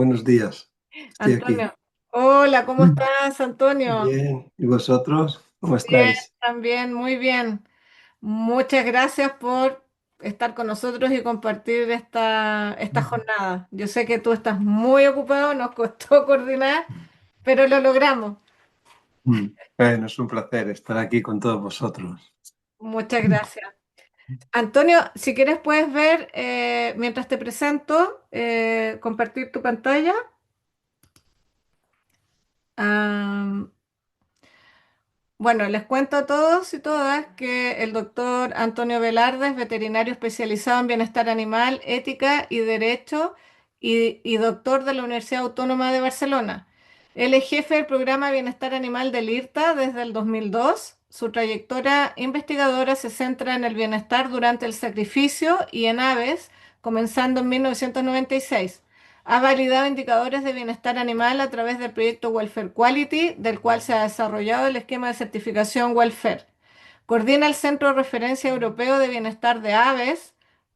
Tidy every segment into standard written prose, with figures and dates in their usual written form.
buenos días. Estoy aquí. Antonio, hola, ¿cómo estás, Antonio? Bien. ¿Y vosotros? ¿Cómo Bien, estáis? también, muy bien. Muchas gracias por estar con nosotros y compartir esta jornada. Yo sé que tú estás muy ocupado, nos costó coordinar, pero lo logramos. Bueno, es un placer estar aquí con todos vosotros. Muchas gracias. Antonio, si quieres puedes ver, mientras te presento, compartir tu pantalla. Ah, Bueno, les cuento a todos y todas que el doctor Antonio Velarde es veterinario especializado en bienestar animal, ética y derecho y doctor de la Universidad Autónoma de Barcelona. Él es jefe del programa Bienestar Animal del IRTA desde el 2002. Su trayectoria investigadora se centra en el bienestar durante el sacrificio y en aves, comenzando en 1996. Ha validado indicadores de bienestar animal a través del proyecto Welfare Quality, del cual se ha desarrollado el esquema de certificación Welfare. Coordina el Centro de Referencia Europeo de Bienestar de Aves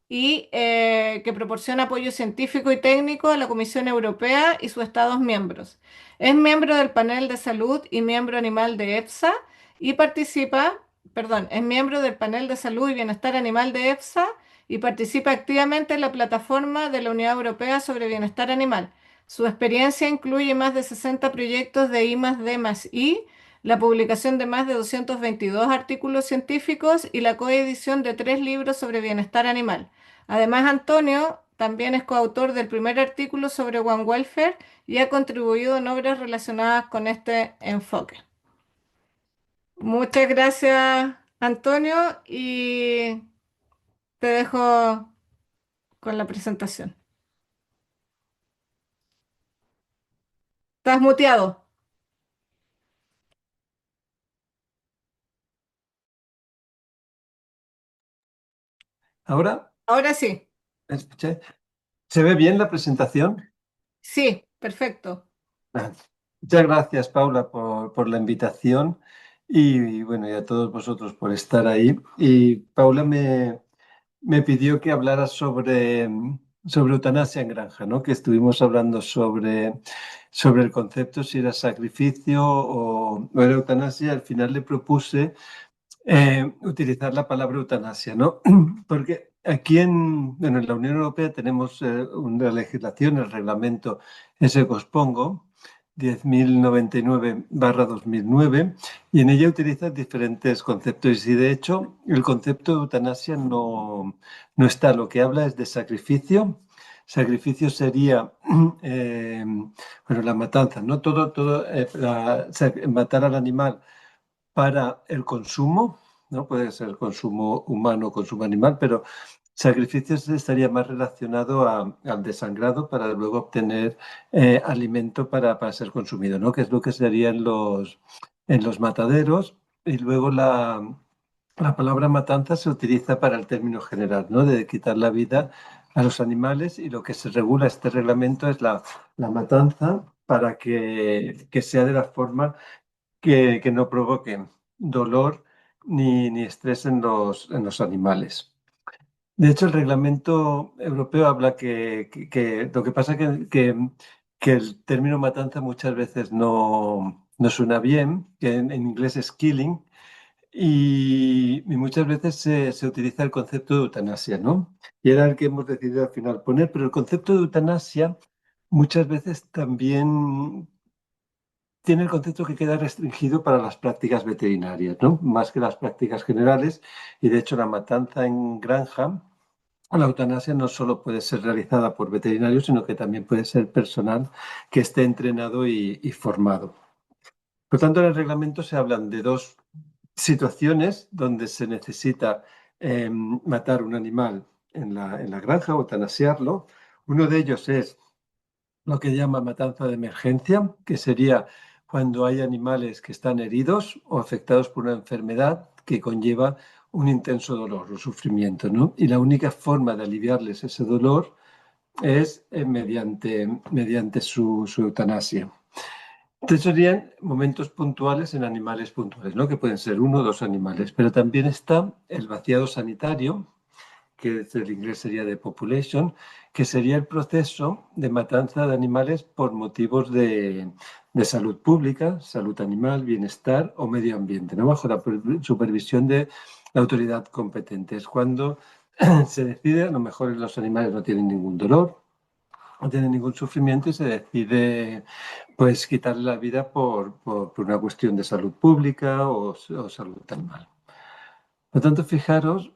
y que proporciona apoyo científico y técnico a la Comisión Europea y sus Estados miembros. Es miembro del panel de salud y miembro animal de EFSA y es miembro del panel de salud y bienestar animal de EFSA y participa activamente en la plataforma de la Unidad Europea sobre Bienestar Animal. Su experiencia incluye más de 60 proyectos de I+D+I, la publicación de más de 222 artículos científicos y la coedición de 3 libros sobre bienestar animal. Además, Antonio también es coautor del primer artículo sobre One Welfare y ha contribuido en obras relacionadas con este enfoque. Muchas gracias, Antonio, y te dejo con la presentación. ¿Estás muteado? Ahora, Ahora sí. escuché. ¿Se ve bien la presentación? Sí, perfecto. Ah, Muchas gracias, Paula, por la invitación y, bueno, y a todos vosotros por estar ahí. Y Paula me pidió que hablara sobre eutanasia en granja, ¿no? Que estuvimos hablando sobre el concepto, si era sacrificio o era eutanasia. Al final le propuse utilizar la palabra eutanasia, ¿no? Porque aquí bueno, en la Unión Europea tenemos una legislación, el reglamento ese que os pongo, 10.099/2009, y en ella utiliza diferentes conceptos. Y de hecho, el concepto de eutanasia no está. Lo que habla es de sacrificio. Sacrificio sería, bueno, la matanza, ¿no? Matar al animal para el consumo, ¿no? Puede ser consumo humano o consumo animal, pero sacrificios estaría más relacionado al desangrado para luego obtener alimento para ser consumido, ¿no? Que es lo que sería en los mataderos. Y luego la palabra matanza se utiliza para el término general, ¿no? De quitar la vida a los animales, y lo que se regula este reglamento es la matanza para que sea de la forma que no provoquen dolor ni estrés en los animales. De hecho, el reglamento europeo habla que lo que pasa que el término matanza muchas veces no suena bien, que en inglés es killing, y muchas veces se utiliza el concepto de eutanasia, ¿no? Y era el que hemos decidido al final poner, pero el concepto de eutanasia muchas veces también tiene el concepto que queda restringido para las prácticas veterinarias, ¿no? Más que las prácticas generales. Y de hecho, la matanza en granja, la eutanasia no solo puede ser realizada por veterinarios, sino que también puede ser personal que esté entrenado y formado. Por tanto, en el reglamento se hablan de dos situaciones donde se necesita matar un animal en la granja o eutanasiarlo. Uno de ellos es lo que llama matanza de emergencia, que sería cuando hay animales que están heridos o afectados por una enfermedad que conlleva un intenso dolor o sufrimiento, ¿no? Y la única forma de aliviarles ese dolor es mediante su eutanasia. Entonces serían momentos puntuales en animales puntuales, ¿no? Que pueden ser uno o dos animales, pero también está el vaciado sanitario, que el inglés sería de population, que sería el proceso de matanza de animales por motivos de salud pública, salud animal, bienestar o medio ambiente, ¿no? Bajo la supervisión de la autoridad competente. Es cuando se decide, a lo mejor los animales no tienen ningún dolor, no tienen ningún sufrimiento y se decide pues quitarle la vida por una cuestión de salud pública o salud animal. Por lo tanto, fijaros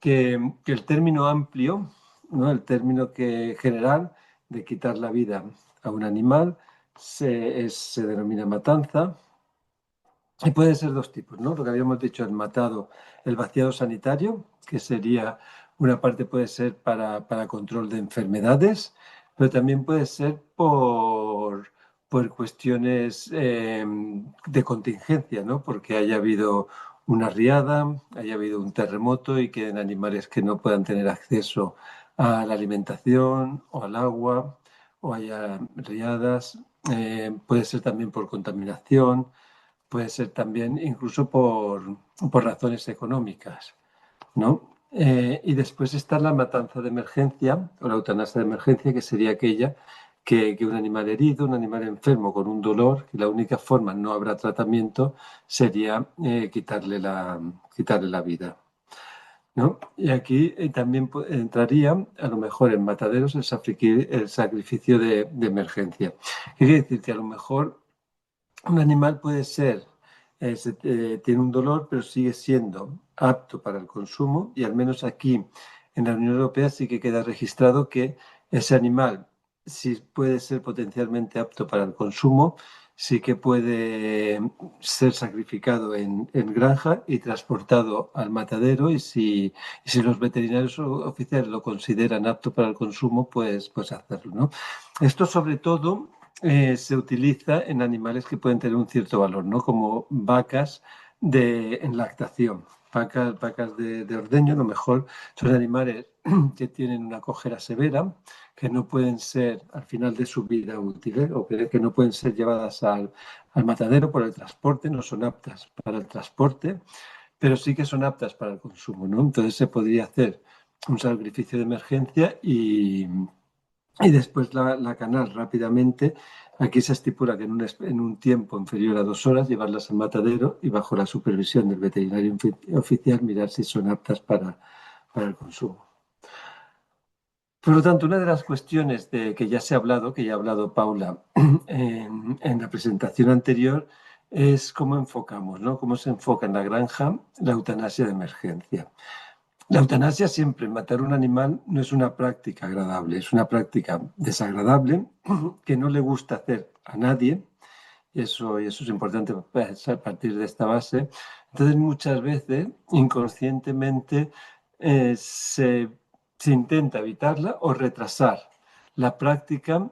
que el término amplio, ¿no? El término general de quitar la vida a un animal se denomina matanza y puede ser dos tipos, ¿no? Lo que habíamos dicho, el matado, el vaciado sanitario, que sería una parte puede ser para control de enfermedades, pero también puede ser por cuestiones de contingencia, ¿no? Porque haya habido una riada, haya habido un terremoto y queden animales que no puedan tener acceso a la alimentación o al agua, o haya riadas. Puede ser también por contaminación, puede ser también incluso por razones económicas, ¿no? Y después está la matanza de emergencia o la eutanasia de emergencia, que sería aquella que un animal herido, un animal enfermo con un dolor, que la única forma, no habrá tratamiento, sería quitarle la vida, ¿no? Y aquí también entraría a lo mejor en mataderos el sacrificio de emergencia. ¿Qué quiere decir? Que a lo mejor un animal puede ser, tiene un dolor, pero sigue siendo apto para el consumo y al menos aquí en la Unión Europea sí que queda registrado que ese animal, si puede ser potencialmente apto para el consumo, sí que puede ser sacrificado en granja y transportado al matadero y si los veterinarios oficiales lo consideran apto para el consumo, pues hacerlo, ¿no? Esto sobre todo se utiliza en animales que pueden tener un cierto valor, ¿no? Como vacas en lactación. Vacas de ordeño, a lo mejor son animales que tienen una cojera severa, que no pueden ser al final de su vida útil, o que no pueden ser llevadas al matadero por el transporte, no son aptas para el transporte, pero sí que son aptas para el consumo, ¿no? Entonces se podría hacer un sacrificio de emergencia y después la canal rápidamente. Aquí se estipula que en un tiempo inferior a 2 horas llevarlas al matadero y bajo la supervisión del veterinario oficial mirar si son aptas para el consumo. Por lo tanto, una de las cuestiones que ya se ha hablado, que ya ha hablado Paula en la presentación anterior, es cómo enfocamos, ¿no? Cómo se enfoca en la granja la eutanasia de emergencia. La eutanasia siempre, matar un animal, no es una práctica agradable, es una práctica desagradable que no le gusta hacer a nadie, y eso es importante a partir de esta base. Entonces, muchas veces, inconscientemente, se intenta evitarla o retrasar la práctica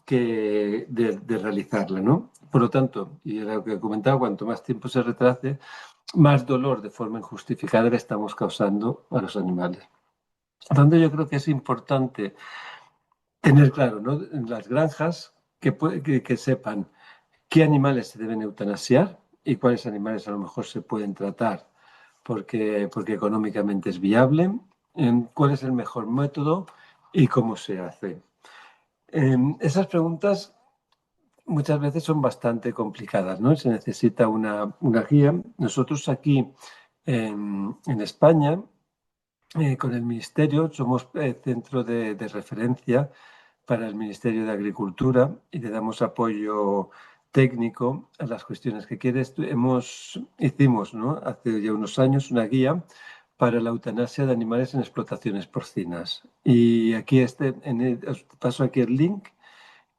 de realizarla, ¿no? Por lo tanto, y era lo que comentaba, cuanto más tiempo se retrase, más dolor de forma injustificada le estamos causando a los animales. Por lo tanto, yo creo que es importante tener claro, ¿no? En las granjas que sepan qué animales se deben eutanasiar y cuáles animales a lo mejor se pueden tratar porque económicamente es viable, cuál es el mejor método y cómo se hace. Esas preguntas muchas veces son bastante complicadas, ¿no? Se necesita una guía. Nosotros aquí en España, con el Ministerio, somos centro de referencia para el Ministerio de Agricultura y le damos apoyo técnico a las cuestiones que quieres. Hicimos, ¿no? Hace ya unos años una guía para la eutanasia de animales en explotaciones porcinas. Y aquí os paso aquí el link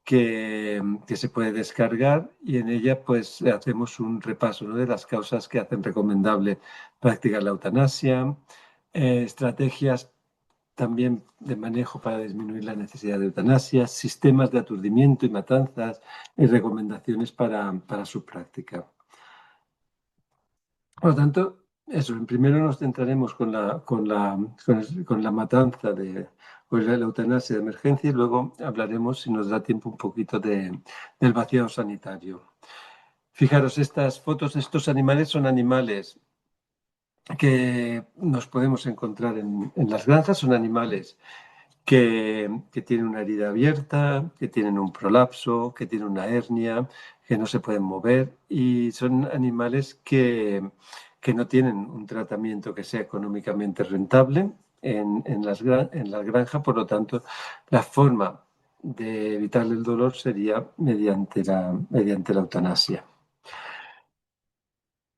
que se puede descargar y en ella pues hacemos un repaso, ¿no? De las causas que hacen recomendable practicar la eutanasia, estrategias también de manejo para disminuir la necesidad de eutanasia, sistemas de aturdimiento y matanzas y recomendaciones para su práctica. Por lo tanto, eso, primero nos centraremos con la matanza o la eutanasia de emergencia y luego hablaremos, si nos da tiempo, un poquito del vaciado sanitario. Fijaros, estas fotos de estos animales son animales que nos podemos encontrar en las granjas son animales que tienen una herida abierta, que tienen un prolapso, que tienen una hernia, que no se pueden mover y son animales que no tienen un tratamiento que sea económicamente rentable en la granja, por lo tanto, la forma de evitar el dolor sería mediante la eutanasia.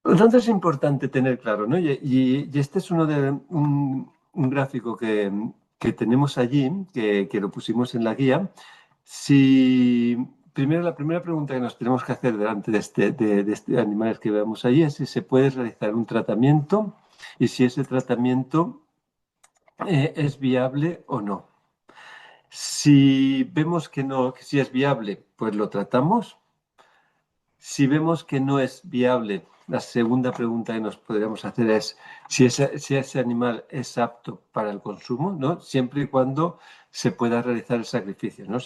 Por lo tanto, es importante tener claro, ¿no? Y este es un gráfico que tenemos allí, que lo pusimos en la guía. Si primero la primera pregunta que nos tenemos que hacer delante de este animales que vemos allí es si se puede realizar un tratamiento y si ese tratamiento es viable o no. Si vemos que no, que sí es viable, pues lo tratamos. Si vemos que no es viable, la segunda pregunta que nos podríamos hacer es si ese animal es apto para el consumo, ¿no? Siempre y cuando se pueda realizar el sacrificio, ¿no?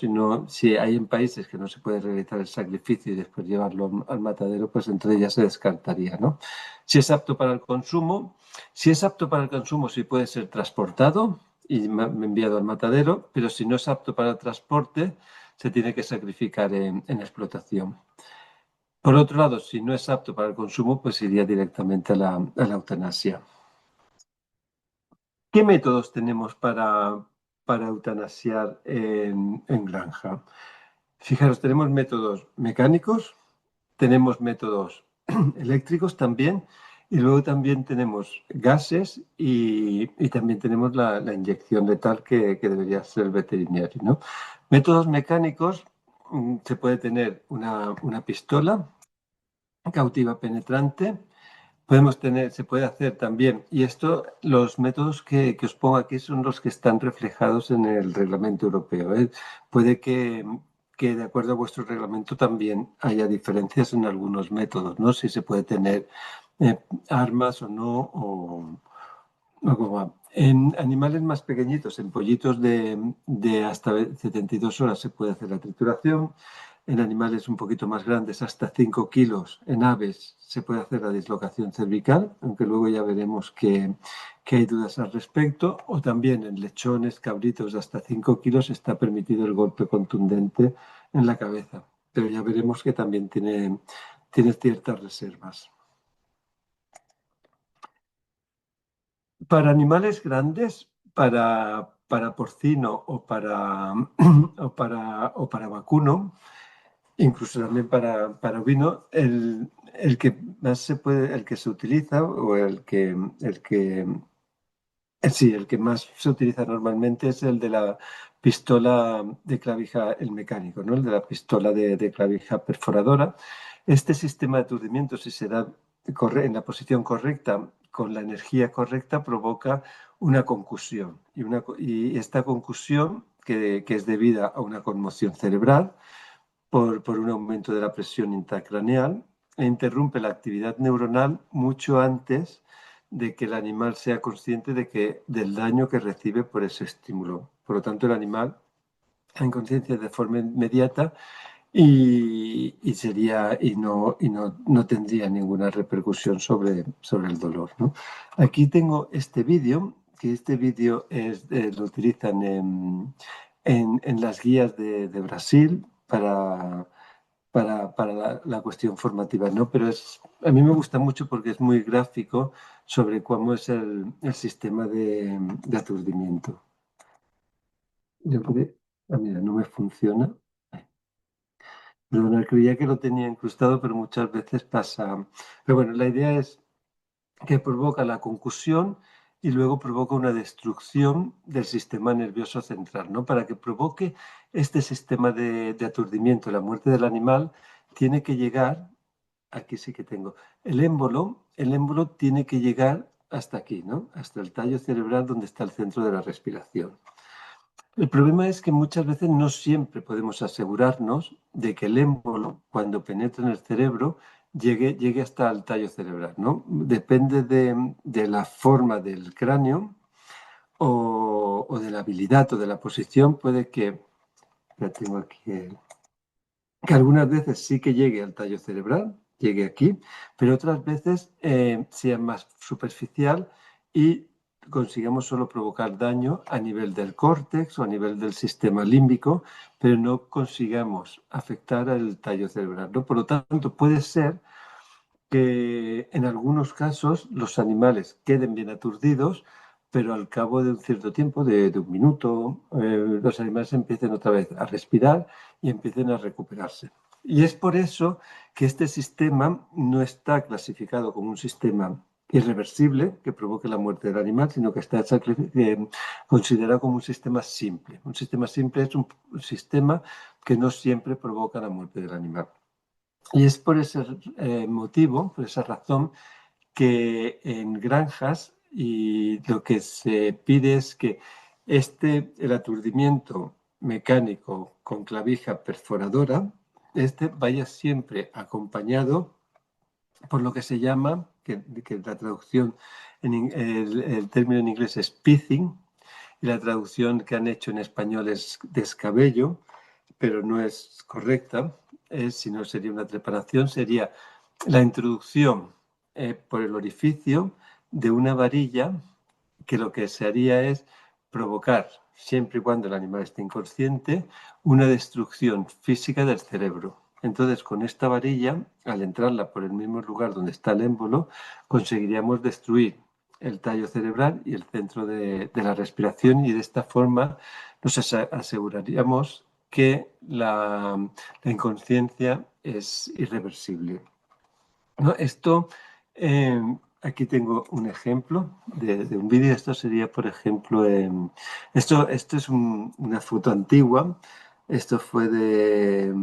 Si hay en países que no se puede realizar el sacrificio y después llevarlo al matadero, pues entonces ya se descartaría, ¿no? Si es apto para el consumo, si es apto para el consumo, sí puede ser transportado y enviado al matadero, pero si no es apto para el transporte, se tiene que sacrificar en explotación. Por otro lado, si no es apto para el consumo, pues iría directamente a la eutanasia. ¿Qué métodos tenemos para eutanasiar en granja? Fijaros, tenemos métodos mecánicos, tenemos métodos eléctricos también, y luego también tenemos gases y también tenemos la inyección letal que debería ser el veterinario, ¿no? Métodos mecánicos, se puede tener una pistola cautiva penetrante. Se puede hacer también, y esto, los métodos que os pongo aquí son los que están reflejados en el reglamento europeo, ¿eh? Puede que de acuerdo a vuestro reglamento también haya diferencias en algunos métodos, ¿no? Si se puede tener eh, armas o no, o cómo va. En animales más pequeñitos, en pollitos de hasta 72 horas se puede hacer la trituración. En animales un poquito más grandes, hasta 5 kilos, en aves se puede hacer la dislocación cervical, aunque luego ya veremos que hay dudas al respecto. O también en lechones, cabritos de hasta 5 kilos está permitido el golpe contundente en la cabeza. Pero ya veremos que también tiene ciertas reservas. Para animales grandes, para porcino o para vacuno, incluso también para ovino, el que más el que se utiliza o el que más se utiliza normalmente es el de la pistola de clavija, el mecánico, ¿no? El de la pistola de clavija perforadora. Este sistema de aturdimiento, si se da en la posición correcta, con la energía correcta, provoca una concusión. Y esta concusión, que es debida a una conmoción cerebral, por un aumento de la presión intracraneal e interrumpe la actividad neuronal mucho antes de que el animal sea consciente del daño que recibe por ese estímulo. Por lo tanto, el animal en conciencia de forma inmediata y no tendría ninguna repercusión sobre el dolor, ¿no? Aquí tengo este vídeo, que este vídeo lo utilizan en las guías de Brasil para la cuestión formativa, ¿no? Pero a mí me gusta mucho porque es muy gráfico sobre cómo es el sistema de aturdimiento. Mira, no me funciona. Perdona, creía que lo tenía incrustado, pero muchas veces pasa. Pero bueno, la idea es que provoca la concusión y luego provoca una destrucción del sistema nervioso central, ¿no? Para que provoque este sistema de aturdimiento, la muerte del animal, tiene que llegar, aquí sí que tengo, el émbolo tiene que llegar hasta aquí, ¿no? Hasta el tallo cerebral donde está el centro de la respiración. El problema es que muchas veces no siempre podemos asegurarnos de que el émbolo, cuando penetra en el cerebro, llegue hasta el tallo cerebral, ¿no? Depende de la forma del cráneo o de la habilidad o de la posición, puede ya tengo aquí, que algunas veces sí que llegue al tallo cerebral llegue aquí, pero otras veces sea más superficial y consigamos solo provocar daño a nivel del córtex o a nivel del sistema límbico, pero no consigamos afectar al tallo cerebral, ¿no? Por lo tanto, puede ser que en algunos casos los animales queden bien aturdidos, pero al cabo de un cierto tiempo, de un minuto, los animales empiecen otra vez a respirar y empiecen a recuperarse. Y es por eso que este sistema no está clasificado como un sistema irreversible que provoque la muerte del animal, sino que está considerado como un sistema simple. Un sistema simple es un sistema que no siempre provoca la muerte del animal. Y es por ese motivo, por esa razón, que en granjas y lo que se pide es que el aturdimiento mecánico con clavija perforadora, vaya siempre acompañado por lo que se llama, que la traducción, el término en inglés es pithing, y la traducción que han hecho en español es descabello, pero no es correcta, si no sería una trepanación, sería la introducción por el orificio de una varilla que lo que se haría es provocar, siempre y cuando el animal esté inconsciente, una destrucción física del cerebro. Entonces, con esta varilla, al entrarla por el mismo lugar donde está el émbolo, conseguiríamos destruir el tallo cerebral y el centro de la respiración, y de esta forma nos aseguraríamos que la inconsciencia es irreversible, ¿no? Esto, aquí tengo un ejemplo de un vídeo. Esto sería, por ejemplo, esto es una foto antigua. Esto fue de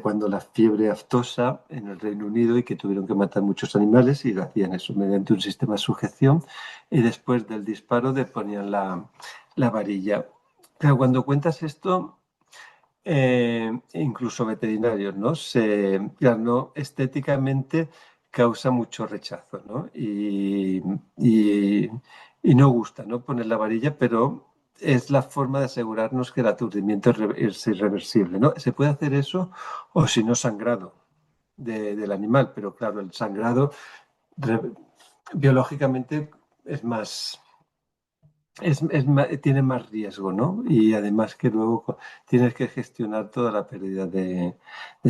cuando la fiebre aftosa en el Reino Unido, y que tuvieron que matar muchos animales, y lo hacían eso mediante un sistema de sujeción, y después del disparo ponían la varilla. Pero cuando cuentas esto, incluso veterinarios, ¿no? Ya no, estéticamente causa mucho rechazo, ¿no? Y no gusta, ¿no? Poner la varilla, pero es la forma de asegurarnos que el aturdimiento es irreversible, ¿no? Se puede hacer eso, o si no, sangrado del animal, pero claro, el sangrado re- biológicamente es más, tiene más riesgo, ¿no? Y además que luego tienes que gestionar toda la pérdida de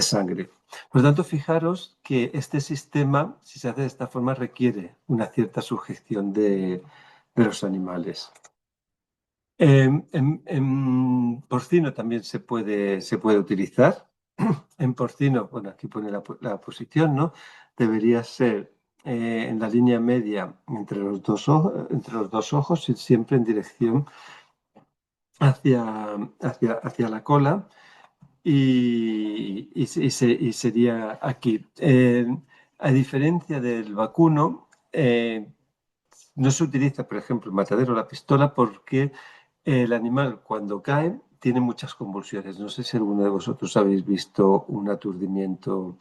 sangre. Por lo tanto, fijaros que este sistema, si se hace de esta forma, requiere una cierta sujeción de los animales. En porcino también se puede utilizar. En porcino, bueno, aquí pone la posición, ¿no? Debería ser en la línea media entre los dos ojos, y siempre en dirección hacia la cola, y sería aquí. A diferencia del vacuno, no se utiliza, por ejemplo, el matadero o la pistola, porque el animal, cuando cae, tiene muchas convulsiones. No sé si alguno de vosotros habéis visto un aturdimiento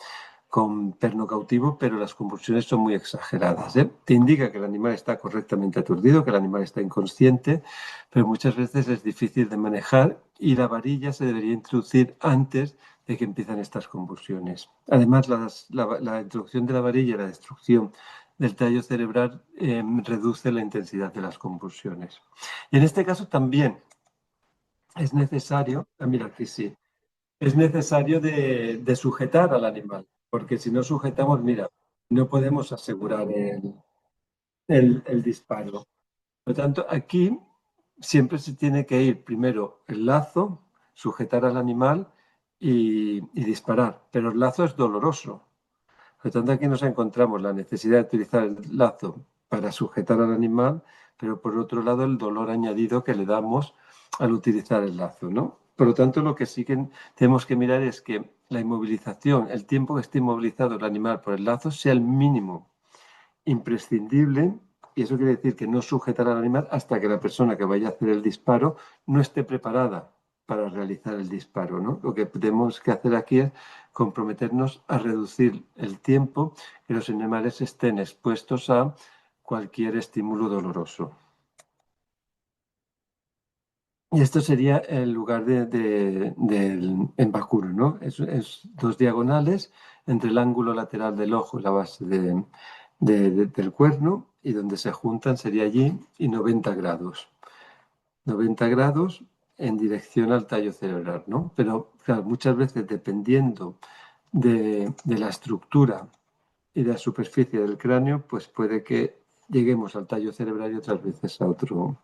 con perno cautivo, pero las convulsiones son muy exageradas, ¿eh? Te indica que el animal está correctamente aturdido, que el animal está inconsciente, pero muchas veces es difícil de manejar, y la varilla se debería introducir antes de que empiezan estas convulsiones. Además, la introducción de la varilla y la destrucción del tallo cerebral reduce la intensidad de las convulsiones. Y en este caso también es necesario, mira aquí sí, es necesario de sujetar al animal, porque si no sujetamos, mira, no podemos asegurar el disparo. Por lo tanto, aquí siempre se tiene que ir primero el lazo, sujetar al animal y disparar, pero el lazo es doloroso. Por lo tanto, aquí nos encontramos la necesidad de utilizar el lazo para sujetar al animal, pero por otro lado el dolor añadido que le damos al utilizar el lazo, ¿no? Por lo tanto, lo que sí que tenemos que mirar es que la inmovilización, el tiempo que esté inmovilizado el animal por el lazo, sea el mínimo imprescindible, y eso quiere decir que no sujetar al animal hasta que la persona que vaya a hacer el disparo no esté preparada para realizar el disparo, ¿no? Lo que tenemos que hacer aquí es comprometernos a reducir el tiempo que los animales estén expuestos a cualquier estímulo doloroso. Y esto sería el lugar del embacuro, ¿no? Es dos diagonales entre el ángulo lateral del ojo y la base del cuerno, y donde se juntan sería allí, y 90 grados. 90 grados en dirección al tallo cerebral, ¿no? Pero claro, muchas veces dependiendo de la estructura y de la superficie del cráneo, pues puede que lleguemos al tallo cerebral y otras veces a otro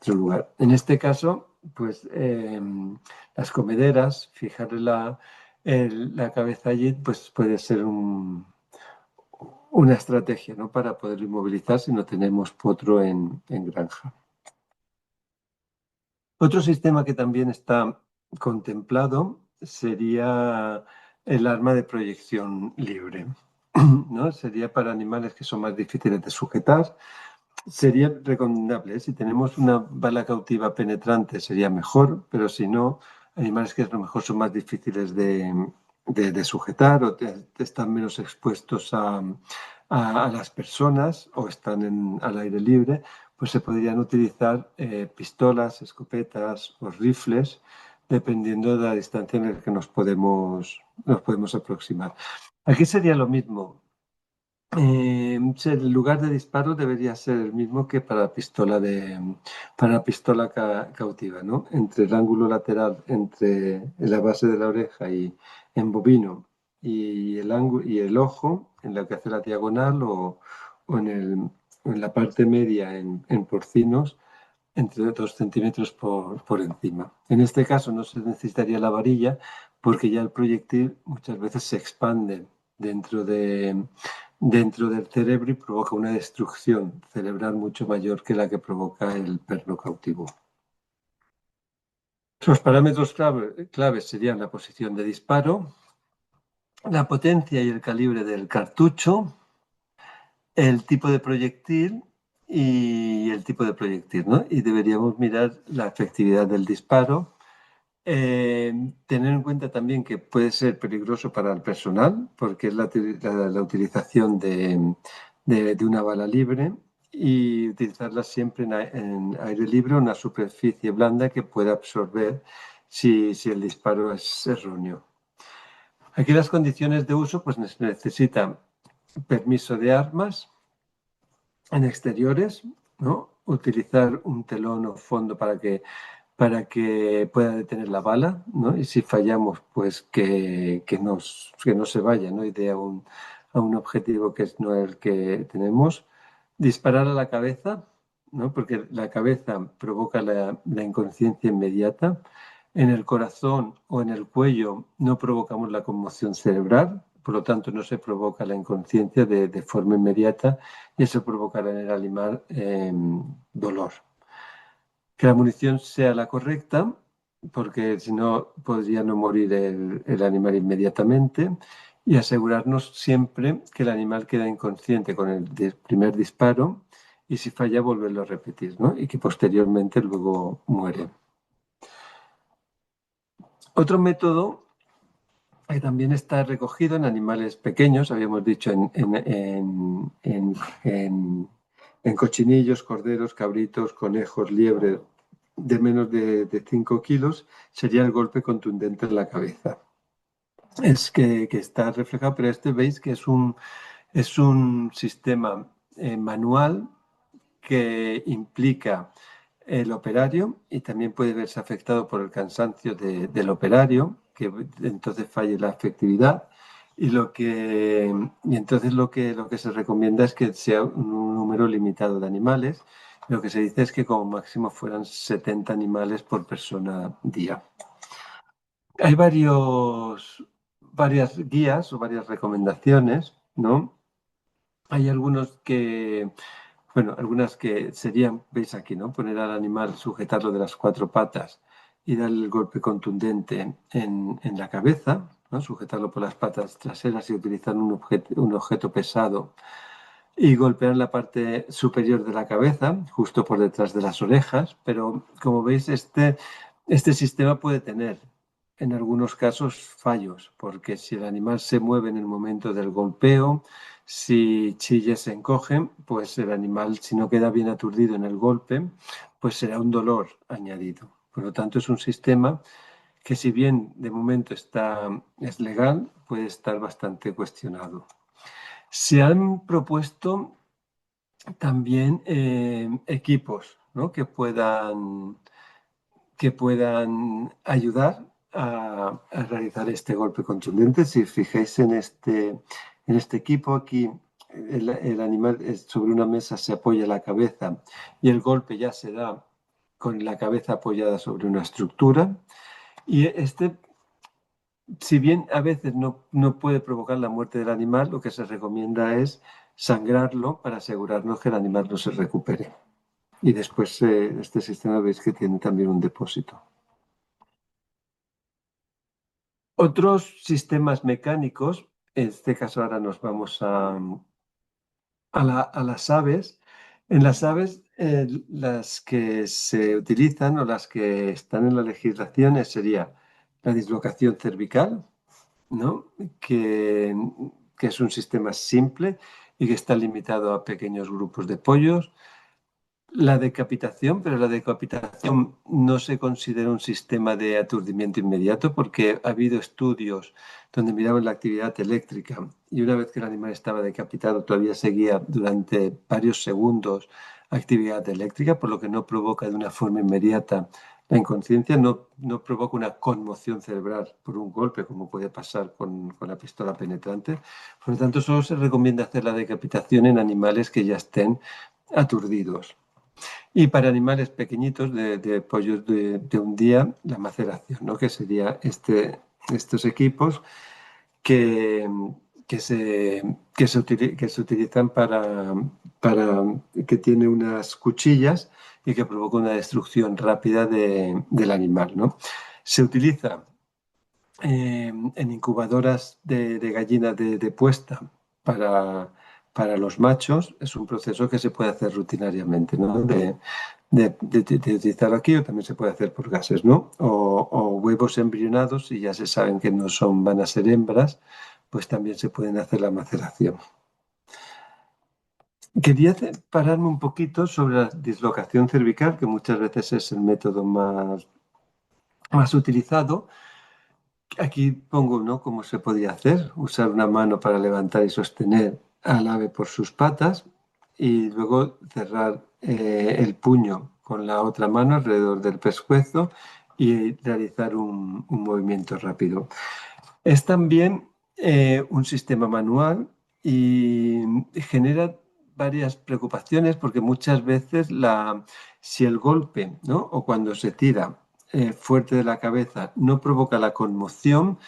lugar. En este caso, pues las comederas, fijarle la cabeza allí, pues puede ser una estrategia, ¿no? Para poder inmovilizar si no tenemos potro en granja. Otro sistema que también está contemplado sería el arma de proyección libre, ¿no? Sería para animales que son más difíciles de sujetar. Sería recomendable, ¿eh? Si tenemos una bala cautiva penetrante sería mejor, pero si no, animales que a lo mejor son más difíciles de sujetar o están menos expuestos a las personas o están al aire libre, pues se podrían utilizar pistolas, escopetas o rifles, dependiendo de la distancia en la que nos podemos aproximar. Aquí sería lo mismo. El lugar de disparo debería ser el mismo que para pistola cautiva, ¿no? Entre el ángulo lateral, entre la base de la oreja y en bovino y el ojo, en la que hace la diagonal, o en la parte media en porcinos, entre 2 centímetros por encima. En este caso no se necesitaría la varilla porque ya el proyectil muchas veces se expande dentro del cerebro y provoca una destrucción cerebral mucho mayor que la que provoca el perno cautivo. Los parámetros claves serían la posición de disparo, la potencia y el calibre del cartucho, el tipo de proyectil y el tipo de proyectil, ¿no? Y deberíamos mirar la efectividad del disparo. Tener en cuenta también que puede ser peligroso para el personal, porque es la utilización de una bala libre, y utilizarla siempre en aire libre o en una superficie blanda que pueda absorber si el disparo es erróneo. Aquí las condiciones de uso, pues necesitan permiso de armas en exteriores, ¿no? Utilizar un telón o fondo para que pueda detener la bala, ¿no? Y si fallamos, pues que no se vaya, ¿no? Y dé a un objetivo que no es el que tenemos. Disparar a la cabeza, ¿no? Porque la cabeza provoca la inconsciencia inmediata. En el corazón o en el cuello no provocamos la conmoción cerebral, por lo tanto no se provoca la inconsciencia de forma inmediata, y eso provocará en el animal dolor. Que la munición sea la correcta, porque si no podría no morir el animal inmediatamente, y asegurarnos siempre que el animal queda inconsciente con el primer disparo, y si falla volverlo a repetir, ¿no? Y que posteriormente luego muere. Otro método que también está recogido en animales pequeños, habíamos dicho en cochinillos, corderos, cabritos, conejos, liebres de menos de 5 kilos, sería el golpe contundente en la cabeza. Es que está reflejado, pero veis que es un sistema manual que implica el operario, y también puede verse afectado por el cansancio del operario, que entonces falle la efectividad. Y entonces lo que se recomienda es que sea un número limitado de animales. Lo que se dice es que como máximo fueran 70 animales por persona día. Hay varias guías o varias recomendaciones, ¿no? Hay algunas que serían, veis aquí, ¿no? Poner al animal, sujetarlo de las 4 patas y darle el golpe contundente en la cabeza, ¿no? Sujetarlo por las patas traseras y utilizar un objeto pesado y golpear la parte superior de la cabeza, justo por detrás de las orejas. Pero como veis, este sistema puede tener en algunos casos fallos, porque si el animal se mueve en el momento del golpeo, si chilla y se encoge, pues el animal, si no queda bien aturdido en el golpe, pues será un dolor añadido. Por lo tanto, es un sistema que, si bien de momento es legal, puede estar bastante cuestionado. Se han propuesto también equipos, ¿no?, que puedan ayudar a realizar este golpe contundente. Si os fijáis en este equipo, aquí el animal sobre una mesa se apoya la cabeza y el golpe ya se da con la cabeza apoyada sobre una estructura. Y si bien a veces no puede provocar la muerte del animal, lo que se recomienda es sangrarlo para asegurarnos que el animal no se recupere. Y después este sistema veis que tiene también un depósito. Otros sistemas mecánicos, en este caso ahora nos vamos a las aves. En las aves, las que se utilizan o las que están en la legislación sería la dislocación cervical, ¿no?, que es un sistema simple y que está limitado a pequeños grupos de pollos. La decapitación, pero la decapitación no se considera un sistema de aturdimiento inmediato, porque ha habido estudios donde miraban la actividad eléctrica y una vez que el animal estaba decapitado todavía seguía durante varios segundos actividad eléctrica, por lo que no provoca de una forma inmediata la inconsciencia, no provoca una conmoción cerebral por un golpe, como puede pasar con la pistola penetrante. Por lo tanto, solo se recomienda hacer la decapitación en animales que ya estén aturdidos. Y para animales pequeñitos, de pollos de un día, la maceración, ¿no?, que sería estos equipos que, que se utilizan que tiene unas cuchillas y que provoca una destrucción rápida del animal, ¿no? Se utiliza en incubadoras de gallinas de puesta para los machos. Es un proceso que se puede hacer rutinariamente, ¿no?, de utilizarlo aquí, o también se puede hacer por gases, ¿no? O huevos embrionados, y ya se saben que van a ser hembras, pues también se pueden hacer la maceración. Quería pararme un poquito sobre la dislocación cervical, que muchas veces es el método más utilizado. Aquí pongo, ¿no?, cómo se podía hacer: usar una mano para levantar y sostener al ave por sus patas y luego cerrar el puño con la otra mano alrededor del pescuezo y realizar un movimiento rápido. Es también un sistema manual y genera varias preocupaciones, porque muchas veces si el golpe, ¿no?, o cuando se tira fuerte de la cabeza no provoca la conmoción,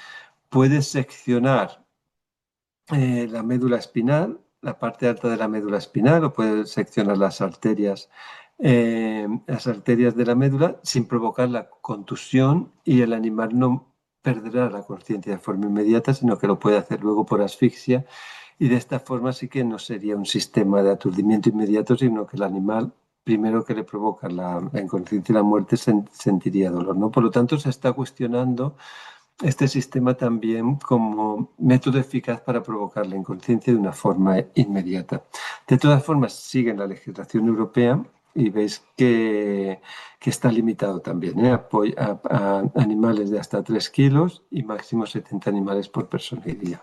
puede seccionar la médula espinal, la parte alta de la médula espinal, o puede seccionar las arterias de la médula sin provocar la contusión, y el animal no perderá la conciencia de forma inmediata, sino que lo puede hacer luego por asfixia, y de esta forma sí que no sería un sistema de aturdimiento inmediato, sino que el animal, primero que le provoca la inconsciencia y la muerte, sentiría dolor, ¿no? Por lo tanto, se está cuestionando este sistema también como método eficaz para provocar la inconsciencia de una forma inmediata. De todas formas, sigue en la legislación europea y veis que está limitado también, a animales de hasta 3 kilos y máximo 70 animales por persona y día.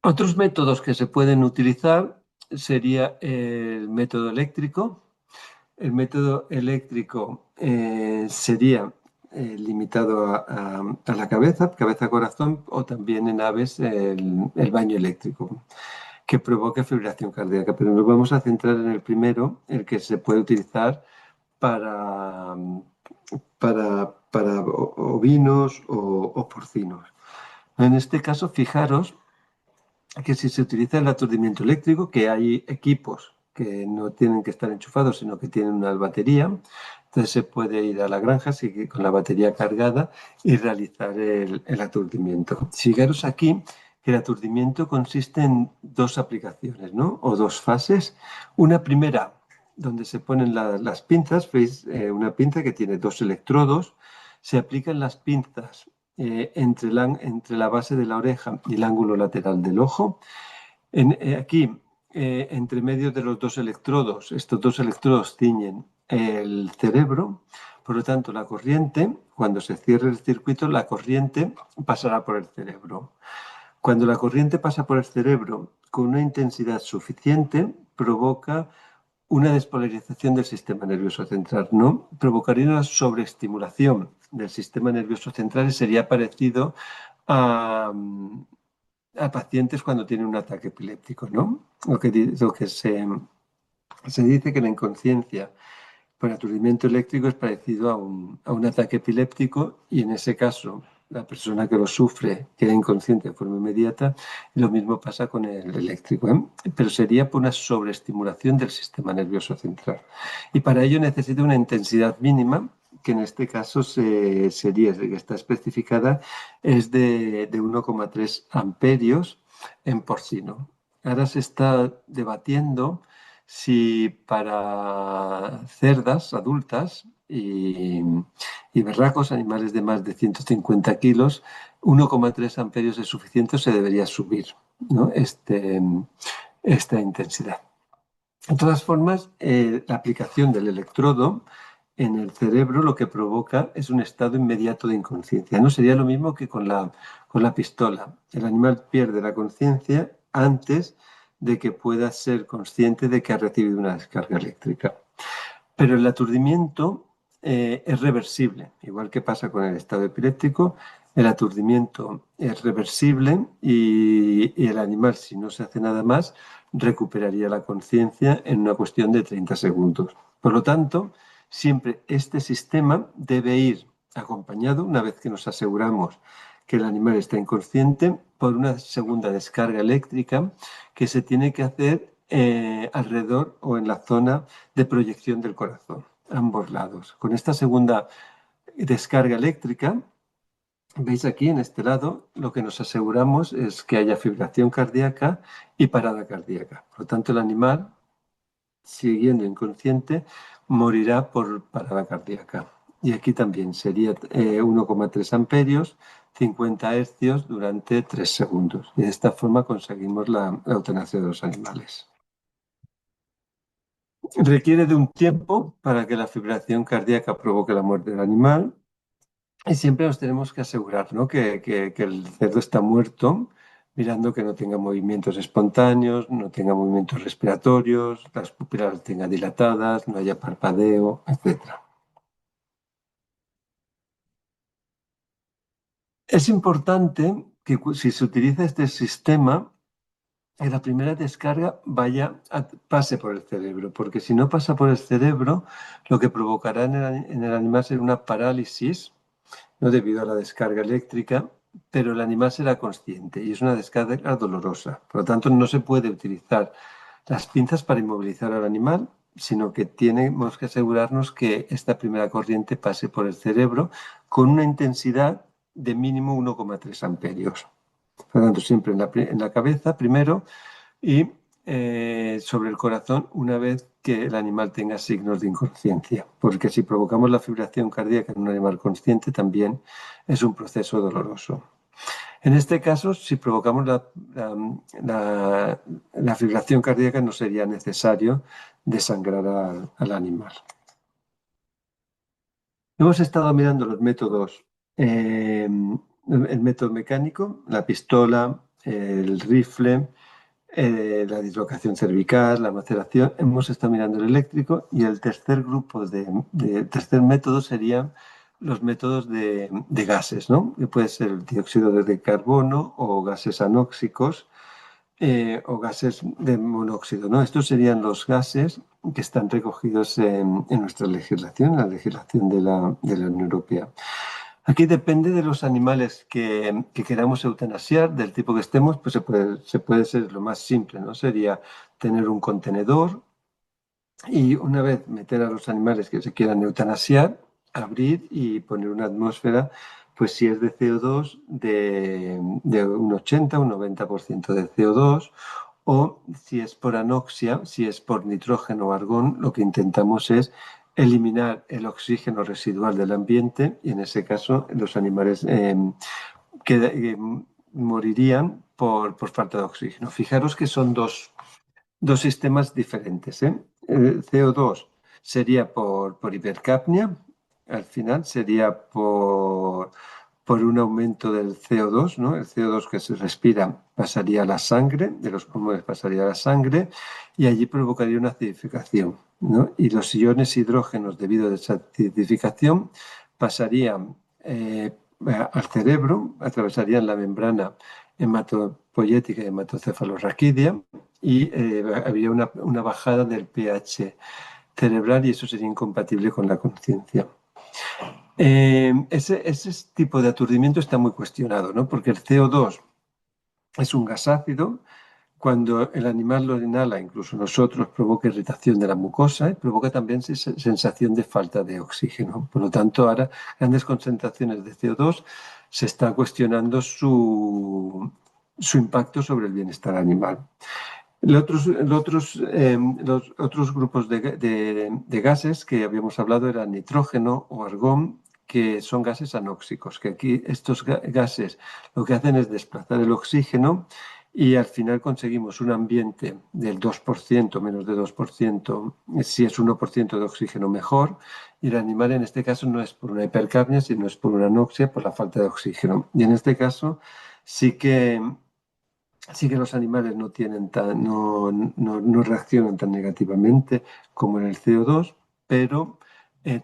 Otros métodos que se pueden utilizar sería el método eléctrico. El método eléctrico sería limitado a la cabeza-corazón, o también en aves el baño eléctrico, que provoca fibrilación cardíaca. Pero nos vamos a centrar en el primero, el que se puede utilizar para ovinos o porcinos. En este caso, fijaros que si se utiliza el aturdimiento eléctrico, que hay equipos que no tienen que estar enchufados, sino que tienen una batería, entonces se puede ir a la granja con la batería cargada y realizar el aturdimiento. Fijaros aquí que el aturdimiento consiste en dos aplicaciones, ¿no?, o dos fases. Una primera, donde se ponen las pinzas. Veis una pinza que tiene dos electrodos. Se aplican las pinzas entre la base de la oreja y el ángulo lateral del ojo. Aquí, entre medio de los dos electrodos, estos dos electrodos ciñen el cerebro. Por lo tanto, la corriente, cuando se cierre el circuito, la corriente pasará por el cerebro. Cuando la corriente pasa por el cerebro con una intensidad suficiente, provoca una despolarización del sistema nervioso central, ¿no? Provocaría una sobreestimulación del sistema nervioso central y sería parecido a, a pacientes cuando tienen un ataque epiléptico, ¿no? Lo que se dice que la inconsciencia por aturdimiento eléctrico es parecido a un ataque epiléptico y en ese caso la persona que lo sufre queda inconsciente de forma inmediata y lo mismo pasa con el eléctrico, ¿eh? Pero sería por una sobreestimulación del sistema nervioso central. Y para ello necesita una intensidad mínima que en este caso sería, que está especificada, es de 1,3 amperios en porcino. Ahora se está debatiendo si para cerdas adultas y berracos, animales de más de 150 kilos, 1,3 amperios es suficiente o se debería subir, ¿no? Esta intensidad. De todas formas, la aplicación del electrodo en el cerebro lo que provoca es un estado inmediato de inconsciencia. No sería lo mismo que con la pistola. El animal pierde la conciencia antes de que pueda ser consciente de que ha recibido una descarga eléctrica. Pero el aturdimiento es reversible, igual que pasa con el estado epiléptico. El aturdimiento es reversible y el animal, si no se hace nada más, recuperaría la conciencia en una cuestión de 30 segundos. Por lo tanto, siempre este sistema debe ir acompañado, una vez que nos aseguramos que el animal está inconsciente, por una segunda descarga eléctrica que se tiene que hacer alrededor o en la zona de proyección del corazón, ambos lados. Con esta segunda descarga eléctrica, veis aquí en este lado, lo que nos aseguramos es que haya fibrilación cardíaca y parada cardíaca. Por lo tanto, el animal, siguiendo inconsciente, morirá por parada cardíaca. Y aquí también sería 1,3 amperios, 50 hercios durante 3 segundos. Y de esta forma conseguimos la eutanasia de los animales. Requiere de un tiempo para que la fibrilación cardíaca provoque la muerte del animal y siempre nos tenemos que asegurar, ¿no? que el cerdo está muerto, mirando que no tenga movimientos espontáneos, no tenga movimientos respiratorios, las pupilas las tenga dilatadas, no haya parpadeo, etc. Es importante que si se utiliza este sistema, que la primera descarga pase por el cerebro, porque si no pasa por el cerebro, lo que provocará en el animal será una parálisis, no debido a la descarga eléctrica, pero el animal será consciente y es una descarga dolorosa. Por lo tanto, no se puede utilizar las pinzas para inmovilizar al animal, sino que tenemos que asegurarnos que esta primera corriente pase por el cerebro con una intensidad de mínimo 1,3 amperios. Por lo tanto, siempre en la cabeza primero y sobre el corazón una vez que el animal tenga signos de inconsciencia, porque si provocamos la fibrilación cardíaca en un animal consciente también es un proceso doloroso. En este caso, si provocamos la fibrilación cardíaca no sería necesario desangrar al animal. Hemos estado mirando los métodos, el método mecánico, la pistola, el rifle, la dislocación cervical, la maceración. Hemos estado mirando el eléctrico y el tercer grupo tercer método serían los métodos de gases, ¿no? Que puede ser el dióxido de carbono o gases anóxicos o gases de monóxido, ¿no? Estos serían los gases que están recogidos en nuestra legislación, la legislación de la Unión Europea. Aquí depende de los animales que queramos eutanasiar, del tipo que estemos, pues se puede ser lo más simple, ¿no? Sería tener un contenedor y una vez meter a los animales que se quieran eutanasiar, abrir y poner una atmósfera, pues si es de CO2, de un 80, un 90% de CO2, o si es por anoxia, si es por nitrógeno o argón, lo que intentamos es eliminar el oxígeno residual del ambiente y en ese caso los animales morirían por falta de oxígeno. Fijaros que son dos sistemas diferentes, ¿eh? El CO2 sería por hipercapnia, al final sería por un aumento del CO2, ¿no? El CO2 que se respira pasaría a la sangre, de los pulmones pasaría a la sangre y allí provocaría una acidificación, ¿no? Y los iones hidrógenos, debido a esa acidificación, pasarían al cerebro, atravesarían la membrana hematopoyética y hematocefalorraquídea y habría una bajada del pH cerebral y eso sería incompatible con la conciencia. Ese tipo de aturdimiento está muy cuestionado, ¿no? Porque el CO2 es un gas ácido. Cuando el animal lo inhala, incluso nosotros, provoca irritación de la mucosa y provoca también sensación de falta de oxígeno. Por lo tanto, ahora grandes concentraciones de CO2 se está cuestionando su impacto sobre el bienestar animal. Los otros grupos de gases que habíamos hablado eran nitrógeno o argón, que son gases anóxicos, que aquí estos gases lo que hacen es desplazar el oxígeno y al final conseguimos un ambiente del 2%, menos de 2%, si es 1% de oxígeno mejor, y el animal en este caso no es por una hipercapnia, sino es por una anoxia, por la falta de oxígeno. Y en este caso sí que los animales no reaccionan tan negativamente como en el CO2, pero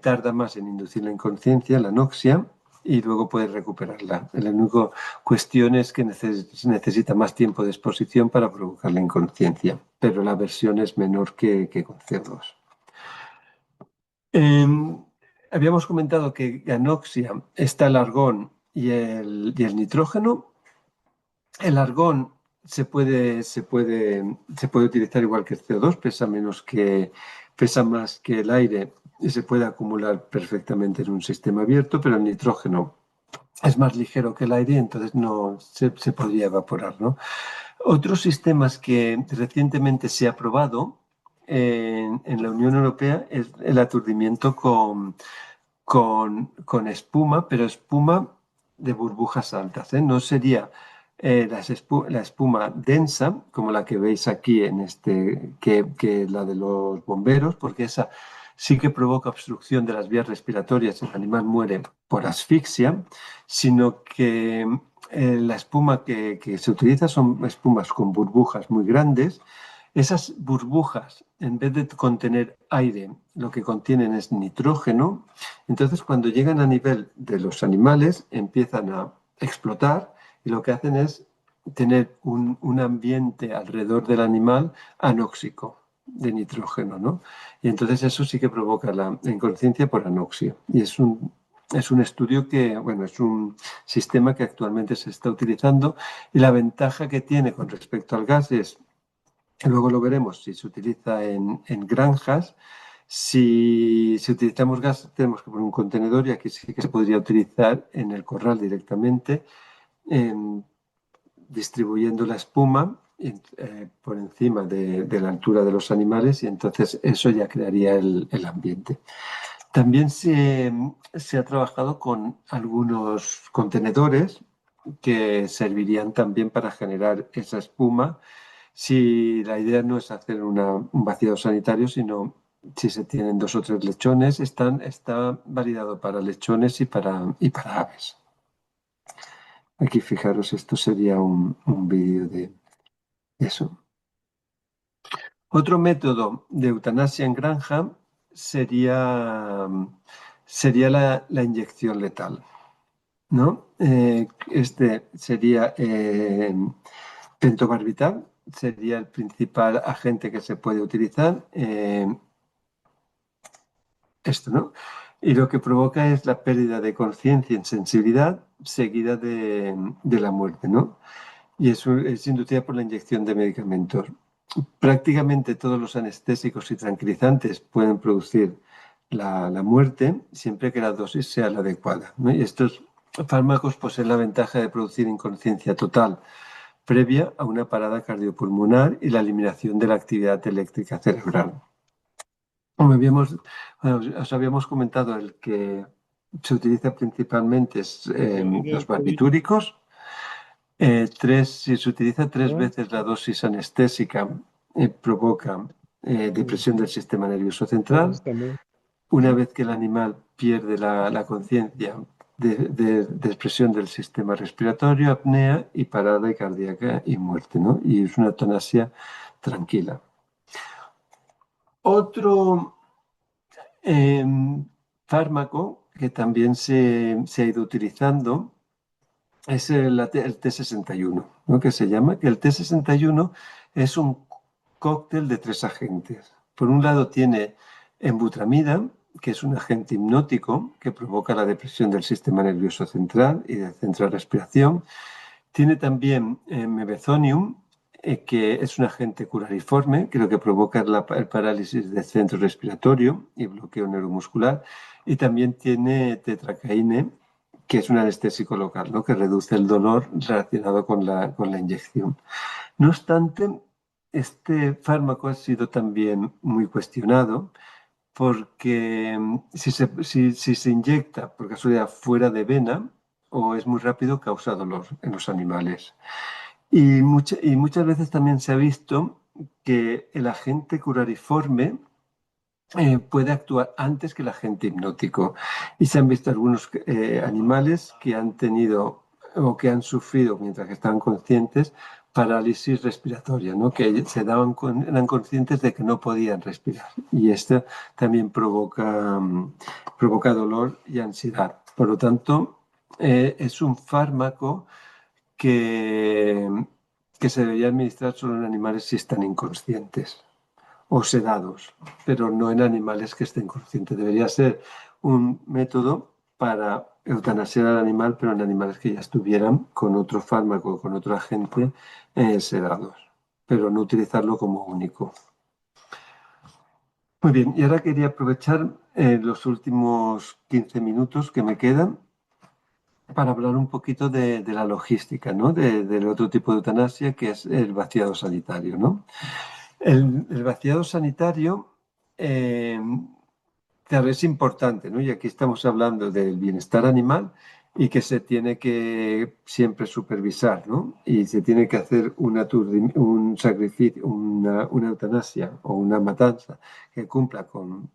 tarda más en inducir la inconsciencia, la anoxia, y luego puede recuperarla. La única cuestión es que necesita más tiempo de exposición para provocar la inconsciencia, pero la versión es menor que con CO2. Habíamos comentado que anoxia está el argón y el nitrógeno. El argón se puede utilizar igual que el CO2, pesa más que el aire y se puede acumular perfectamente en un sistema abierto, pero el nitrógeno es más ligero que el aire y entonces no se podría evaporar, ¿no? Otros sistemas que recientemente se ha probado en la Unión Europea es el aturdimiento con espuma, pero espuma de burbujas altas, ¿eh? No sería la espuma densa, como la que veis aquí que la de los bomberos, porque esa sí que provoca obstrucción de las vías respiratorias y el animal muere por asfixia, sino que la espuma que se utiliza son espumas con burbujas muy grandes. Esas burbujas, en vez de contener aire, lo que contienen es nitrógeno. Entonces, cuando llegan a nivel de los animales, empiezan a explotar y lo que hacen es tener un ambiente alrededor del animal anóxico de nitrógeno, ¿no? Y entonces eso sí que provoca la inconsciencia por anoxia. Y es un estudio que, bueno, es un sistema que actualmente se está utilizando y la ventaja que tiene con respecto al gas es, luego lo veremos si se utiliza en granjas. Si utilizamos gas, tenemos que poner un contenedor y aquí sí que se podría utilizar en el corral directamente, distribuyendo la espuma por encima de la altura de los animales y entonces eso ya crearía el ambiente. También se ha trabajado con algunos contenedores que servirían también para generar esa espuma si la idea no es hacer un vaciado sanitario, sino si se tienen 2 o 3 lechones, está validado para lechones y para aves. Aquí fijaros, esto sería un vídeo de eso. Otro método de eutanasia en granja sería la inyección letal, ¿no? Este sería pentobarbital, sería el principal agente que se puede utilizar. Esto, ¿no? Y lo que provoca es la pérdida de conciencia y sensibilidad seguida de la muerte, ¿no? Y eso es inducida por la inyección de medicamentos. Prácticamente todos los anestésicos y tranquilizantes pueden producir la muerte siempre que la dosis sea la adecuada, ¿no? Y estos fármacos poseen la ventaja de producir inconsciencia total previa a una parada cardiopulmonar y la eliminación de la actividad eléctrica cerebral. Os habíamos comentado el que se utiliza principalmente los barbitúricos. Si se utiliza 3 veces la dosis anestésica, provoca depresión del sistema nervioso central. Una vez que el animal pierde la conciencia, de expresión del sistema respiratorio, apnea y parada cardíaca y muerte, ¿no? Y es una eutanasia tranquila. Otro fármaco que también se ha ido utilizando es el T61, ¿no? Que se llama, que el T61 es un cóctel de 3 agentes. Por un lado tiene embutramida, que es un agente hipnótico que provoca la depresión del sistema nervioso central y del centro de respiración. Tiene también mebezonium, que es un agente curariforme, que lo que provoca es el parálisis del centro respiratorio y bloqueo neuromuscular. Y también tiene tetracaína, que es un anestésico local, ¿no? Que reduce el dolor relacionado con la inyección. No obstante, este fármaco ha sido también muy cuestionado porque si se inyecta por casualidad fuera de vena o es muy rápido, causa dolor en los animales. Y muchas veces también se ha visto que el agente curariforme puede actuar antes que el agente hipnótico. Y se han visto algunos animales que han tenido o que han sufrido mientras que estaban conscientes parálisis respiratoria, ¿no? Que eran conscientes de que no podían respirar. Y esto también provoca dolor y ansiedad. Por lo tanto, es un fármaco que, que se debería administrar solo en animales si están inconscientes o sedados, pero no en animales que estén conscientes. Debería ser un método para eutanasiar al animal, pero en animales que ya estuvieran con otro fármaco, con otro agente sedados, pero no utilizarlo como único. Muy bien, y ahora quería aprovechar los últimos 15 minutos que me quedan para hablar un poquito de la logística, ¿no? Del otro tipo de eutanasia, que es el vaciado sanitario, ¿no? El vaciado sanitario, claro, es importante, ¿no? Y aquí estamos hablando del bienestar animal y que se tiene que siempre supervisar, ¿no? Y se tiene que hacer un sacrificio, una eutanasia o una matanza que cumpla con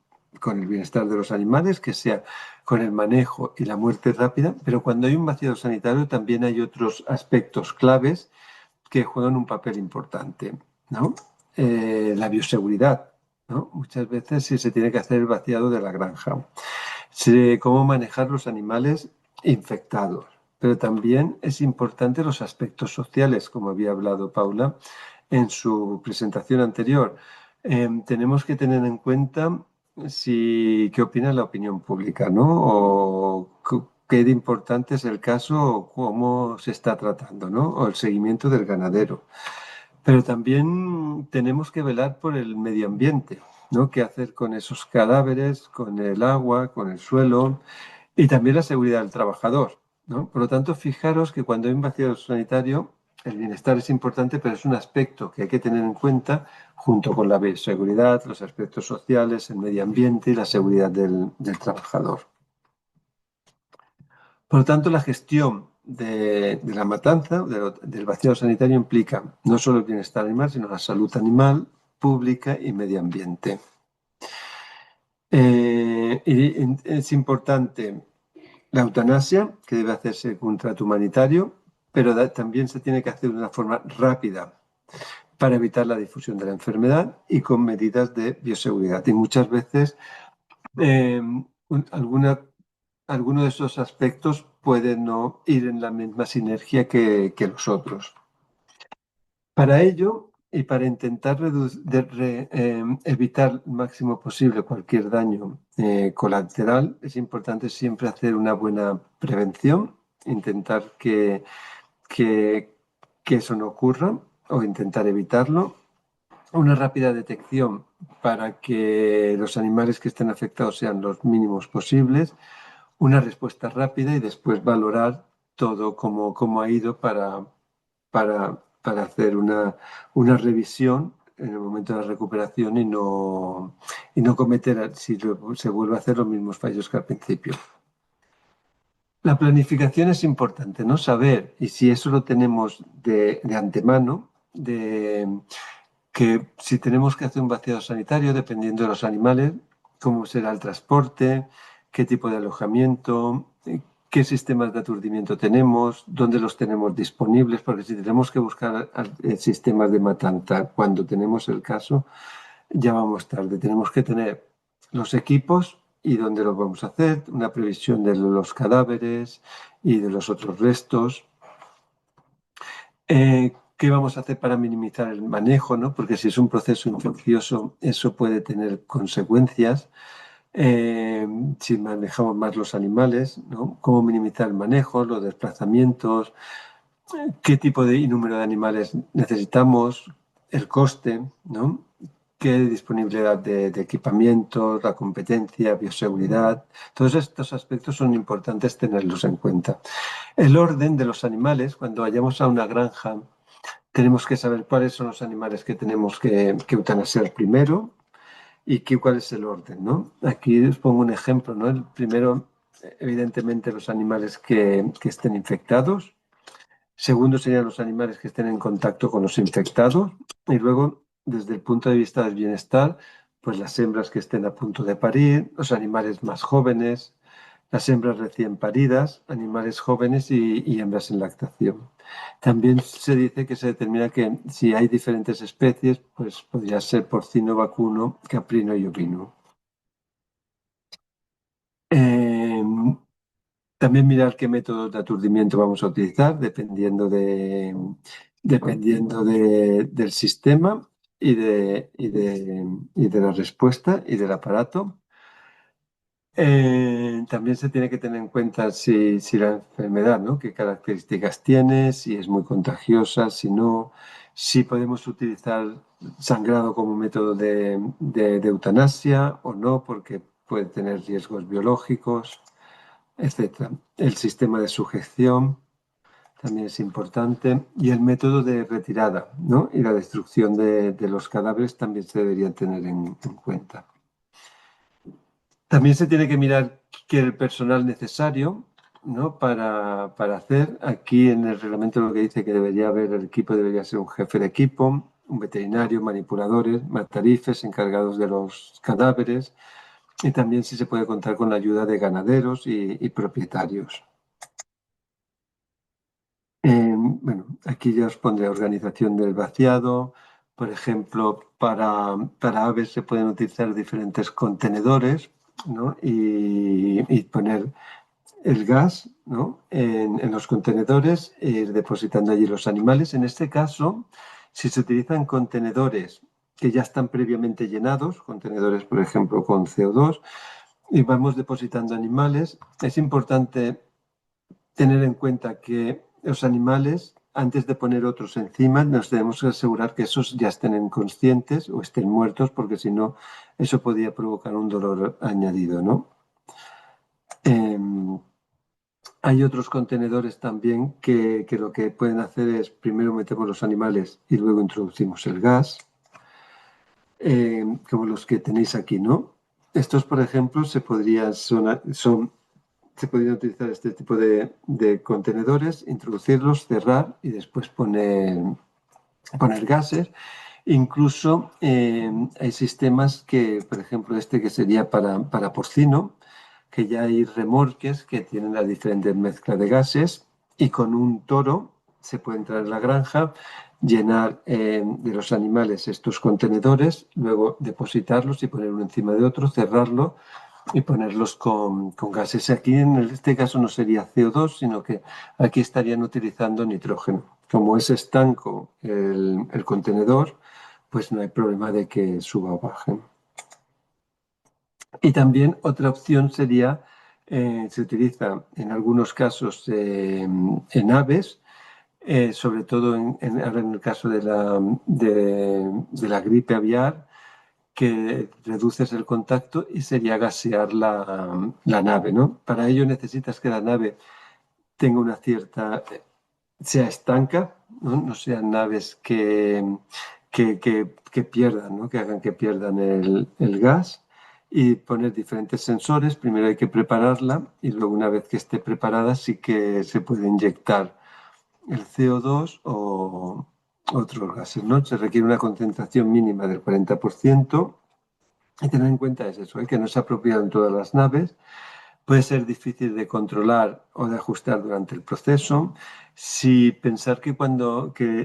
el bienestar de los animales, que sea con el manejo y la muerte rápida, pero cuando hay un vaciado sanitario también hay otros aspectos claves que juegan un papel importante, ¿no? La bioseguridad, ¿no? Muchas veces sí se tiene que hacer el vaciado de la granja. Cómo manejar los animales infectados. Pero también es importante los aspectos sociales, como había hablado Paula en su presentación anterior. Tenemos que tener en cuenta qué opina la opinión pública, ¿no? O qué de importante es el caso o cómo se está tratando, ¿no? O el seguimiento del ganadero. Pero también tenemos que velar por el medio ambiente, ¿no? ¿Qué hacer con esos cadáveres, con el agua, con el suelo y también la seguridad del trabajador, ¿no? Por lo tanto, fijaros que cuando hay un vacío sanitario, el bienestar es importante, pero es un aspecto que hay que tener en cuenta junto con la seguridad, los aspectos sociales, el medio ambiente y la seguridad del trabajador. Por lo tanto, la gestión de la matanza, del vaciado sanitario, implica no solo el bienestar animal, sino la salud animal, pública y medio ambiente. Y es importante la eutanasia, que debe hacerse con un trato humanitario, pero también se tiene que hacer de una forma rápida para evitar la difusión de la enfermedad y con medidas de bioseguridad. Y muchas veces alguno de esos aspectos puede no ir en la misma sinergia que los otros. Para ello, y para intentar evitar el máximo posible cualquier daño colateral, es importante siempre hacer una buena prevención, intentar que eso no ocurra o intentar evitarlo. Una rápida detección para que los animales que estén afectados sean los mínimos posibles, una respuesta rápida y después valorar todo cómo ha ido para hacer una revisión en el momento de la recuperación y no cometer, si se vuelve a hacer, los mismos fallos que al principio. La planificación es importante, ¿no? Saber, y si eso lo tenemos de antemano, que si tenemos que hacer un vaciado sanitario, dependiendo de los animales, cómo será el transporte, qué tipo de alojamiento, qué sistemas de aturdimiento tenemos, dónde los tenemos disponibles, porque si tenemos que buscar sistemas de matanza cuando tenemos el caso, ya vamos tarde. Tenemos que tener los equipos y dónde los vamos a hacer, una previsión de los cadáveres y de los otros restos. ¿Qué vamos a hacer para minimizar el manejo, ¿no? Porque si es un proceso infeccioso, eso puede tener consecuencias. Si manejamos más los animales, ¿no? Cómo minimizar el manejo, los desplazamientos, qué tipo de y número de animales necesitamos, el coste, ¿no? Qué disponibilidad de equipamientos, la competencia, bioseguridad. Todos estos aspectos son importantes tenerlos en cuenta. El orden de los animales, cuando vayamos a una granja, tenemos que saber cuáles son los animales que tenemos que eutanasiar primero y cuál es el orden, ¿no? Aquí os pongo un ejemplo, ¿no? El primero, evidentemente, los animales que estén infectados. Segundo serían los animales que estén en contacto con los infectados. Y luego, desde el punto de vista del bienestar, pues las hembras que estén a punto de parir, los animales más jóvenes, las hembras recién paridas, animales jóvenes y hembras en lactación. También se dice que se determina que si hay diferentes especies, pues podría ser porcino, vacuno, caprino y ovino. Eh, También mirar qué métodos de aturdimiento vamos a utilizar del sistema y de la respuesta y del aparato. También se tiene que tener en cuenta si la enfermedad, ¿no? Qué características tiene, si es muy contagiosa, si no, si podemos utilizar sangrado como método de eutanasia o no, porque puede tener riesgos biológicos, etcétera. El sistema de sujeción también es importante y el método de retirada, ¿no? Y la destrucción de los cadáveres también se deberían tener en cuenta. También se tiene que mirar que el personal necesario, ¿no? Para hacer, aquí en el reglamento lo que dice que debería haber, el equipo debería ser un jefe de equipo, un veterinario, manipuladores, matarifes encargados de los cadáveres y también si se puede contar con la ayuda de ganaderos y propietarios. Bueno, aquí ya os pondré organización del vaciado. Por ejemplo, para aves se pueden utilizar diferentes contenedores, ¿no? Y poner el gas, ¿no? En los contenedores e ir depositando allí los animales. En este caso, si se utilizan contenedores que ya están previamente llenados, contenedores, por ejemplo, con CO2, y vamos depositando animales, es importante tener en cuenta que los animales, antes de poner otros encima, nos debemos asegurar que esos ya estén inconscientes o estén muertos, porque si no, eso podría provocar un dolor añadido, ¿no? Hay otros contenedores también que lo que pueden hacer es primero metemos los animales y luego introducimos el gas, como los que tenéis aquí, ¿no? Estos, por ejemplo, se podrían utilizar este tipo de contenedores, introducirlos, cerrar y después poner gases. Incluso hay sistemas que, por ejemplo, este que sería para porcino, que ya hay remolques que tienen la diferente mezcla de gases y con un toro se puede entrar en la granja, llenar de los animales estos contenedores, luego depositarlos y poner uno encima de otro, cerrarlo y ponerlos con gases. Aquí en este caso no sería CO2, sino que aquí estarían utilizando nitrógeno. Como es estanco el contenedor, pues no hay problema de que suba o baje. Y también otra opción sería, se utiliza en algunos casos en aves, sobre todo ahora en el caso de la gripe aviar, que reduces el contacto y sería gasear la nave, ¿no? Para ello necesitas que la nave tenga una cierta, sea estanca, ¿no? No sean naves que pierdan, ¿no? Que hagan que pierdan el gas y poner diferentes sensores. Primero hay que prepararla y luego una vez que esté preparada sí que se puede inyectar el CO2 otros gases, ¿no? Se requiere una concentración mínima del 40%. Y tener en cuenta es eso, que no es apropiado en todas las naves. Puede ser difícil de controlar o de ajustar durante el proceso. Si pensar que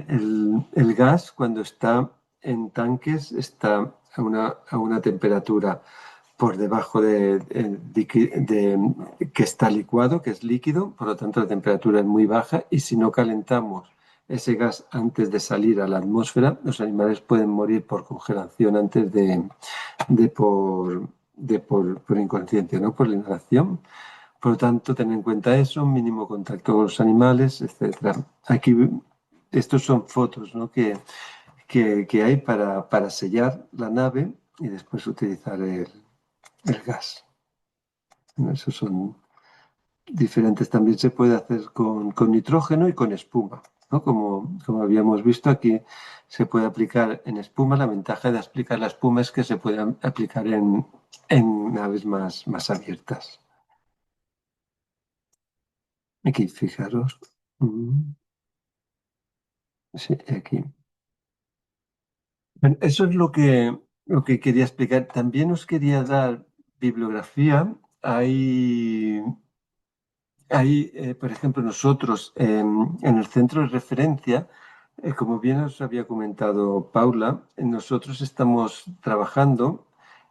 el gas, cuando está en tanques, está a una temperatura por debajo que está licuado, que es líquido, por lo tanto la temperatura es muy baja y si no calentamos ese gas antes de salir a la atmósfera, los animales pueden morir por congelación antes de por, por inconsciencia, ¿no? Por la inhalación. Por lo tanto, tener en cuenta eso, mínimo contacto con los animales, etcétera. Aquí, estos son fotos, ¿no? que hay para sellar la nave y después utilizar el gas. Esos son diferentes. También se puede hacer con nitrógeno y con espuma, ¿no? Como habíamos visto aquí, se puede aplicar en espuma. La ventaja de aplicar la espuma es que se puede aplicar en naves más abiertas. Aquí, fijaros. Sí, aquí. Bueno, eso es lo que quería explicar. También os quería dar bibliografía. Por ejemplo, nosotros en el centro de referencia, como bien os había comentado Paula, nosotros estamos trabajando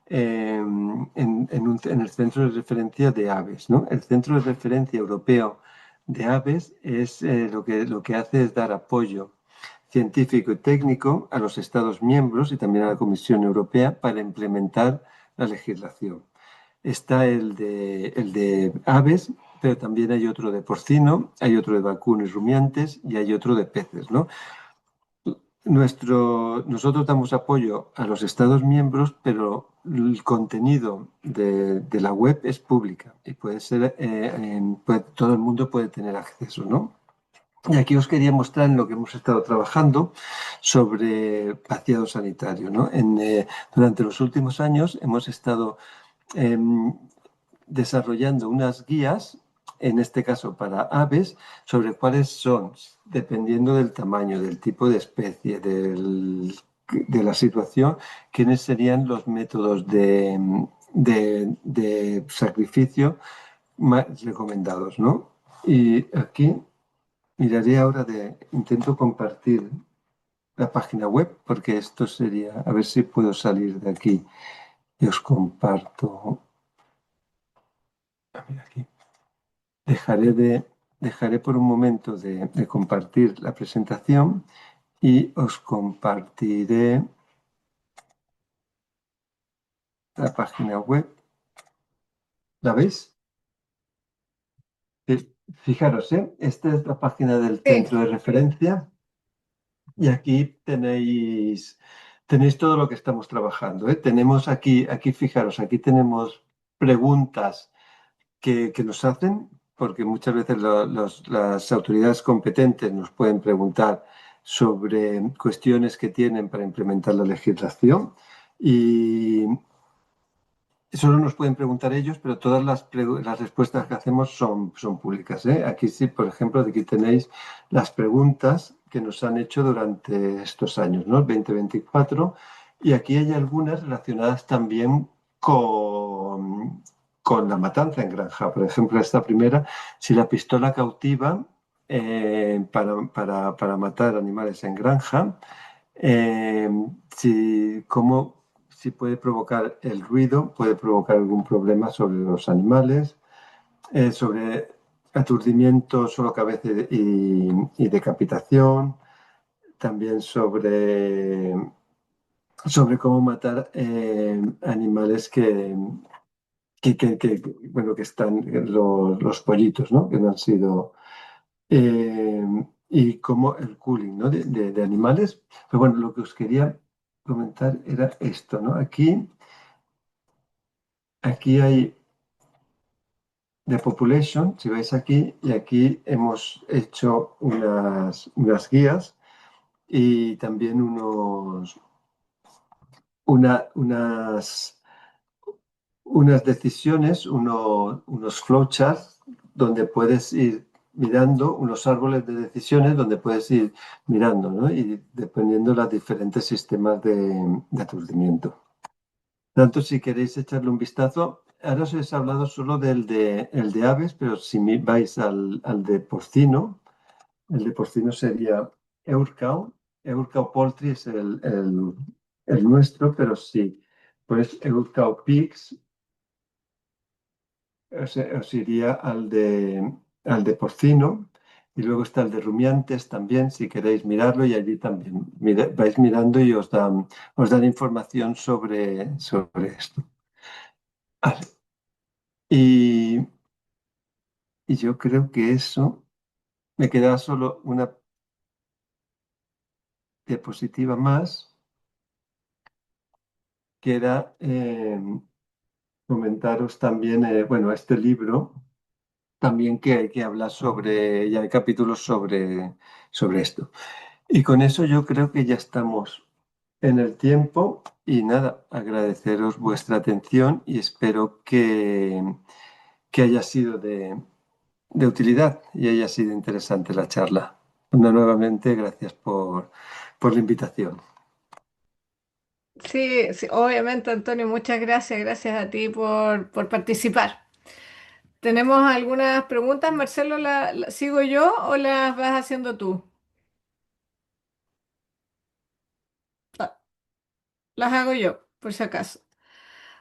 en el centro de referencia de aves, ¿no? El centro de referencia europeo de aves es lo que hace es dar apoyo científico y técnico a los Estados miembros y también a la Comisión Europea para implementar la legislación. Está el de aves, pero también hay otro de porcino, hay otro de vacuno y rumiantes y hay otro de peces, ¿no? Nosotros damos apoyo a los Estados miembros, pero el contenido de la web es pública y puede ser, todo el mundo puede tener acceso, ¿no? Y aquí os quería mostrar en lo que hemos estado trabajando sobre vaciado sanitario, ¿no? Durante los últimos años hemos estado em, desarrollando unas guías, en este caso para aves, sobre cuáles son, dependiendo del tamaño, del tipo de especie, de la situación, quiénes serían los métodos de sacrificio más recomendados, ¿no? Y aquí miraré ahora intento compartir la página web, porque esto sería, a ver si puedo salir de aquí y os comparto. Mira aquí. Dejaré por un momento de compartir la presentación y os compartiré la página web. ¿La veis? Fijaros, esta es la página del Sí, centro de referencia y aquí tenéis todo lo que estamos trabajando, ¿eh? Tenemos fijaros, aquí tenemos preguntas que nos hacen, porque muchas veces las autoridades competentes nos pueden preguntar sobre cuestiones que tienen para implementar la legislación y solo nos pueden preguntar ellos, pero todas las respuestas que hacemos son públicas, ¿eh? Aquí sí, por ejemplo, aquí tenéis las preguntas que nos han hecho durante estos años, ¿no? 2024, y aquí hay algunas relacionadas también con la matanza en granja. Por ejemplo, esta primera, si la pistola cautiva para matar animales en granja, eh, si puede provocar el ruido, puede provocar algún problema sobre los animales, sobre aturdimiento, solo cabeza y decapitación, también sobre cómo matar animales bueno, que están los pollitos, ¿no? Que no han sido eh, y como el cooling, ¿no? de animales. Pero bueno, lo que os quería comentar era esto, ¿no? Aquí hay The Population, si veis aquí, y aquí hemos hecho unas guías y también una- unas, unas decisiones, unos flowcharts donde puedes ir mirando unos árboles de decisiones donde puedes ir mirando, ¿no? Y dependiendo de los diferentes sistemas de aturdimiento. Tanto si queréis echarle un vistazo, ahora os he hablado solo el de aves, pero si vais al de porcino, el de porcino sería Eurcow. Eurcow Poultry es el nuestro, pero sí, pues Eurcow Pigs os iría al de porcino. Y luego está el de rumiantes también, si queréis mirarlo, y allí también vais mirando y os dan información sobre esto. Vale. Y, y yo creo que eso, me quedaba solo una diapositiva más, que era comentaros también, bueno, este libro, también que habla sobre, ya hay capítulos sobre esto. Y con eso yo creo que ya estamos en el tiempo y nada, agradeceros vuestra atención y espero que haya sido de utilidad y haya sido interesante la charla. Nuevamente, gracias por la invitación. Sí, sí, obviamente, Antonio, muchas gracias. Gracias a ti por participar. ¿Tenemos algunas preguntas? Marcelo, ¿sigo yo o las vas haciendo tú? Ah, las hago yo, por si acaso.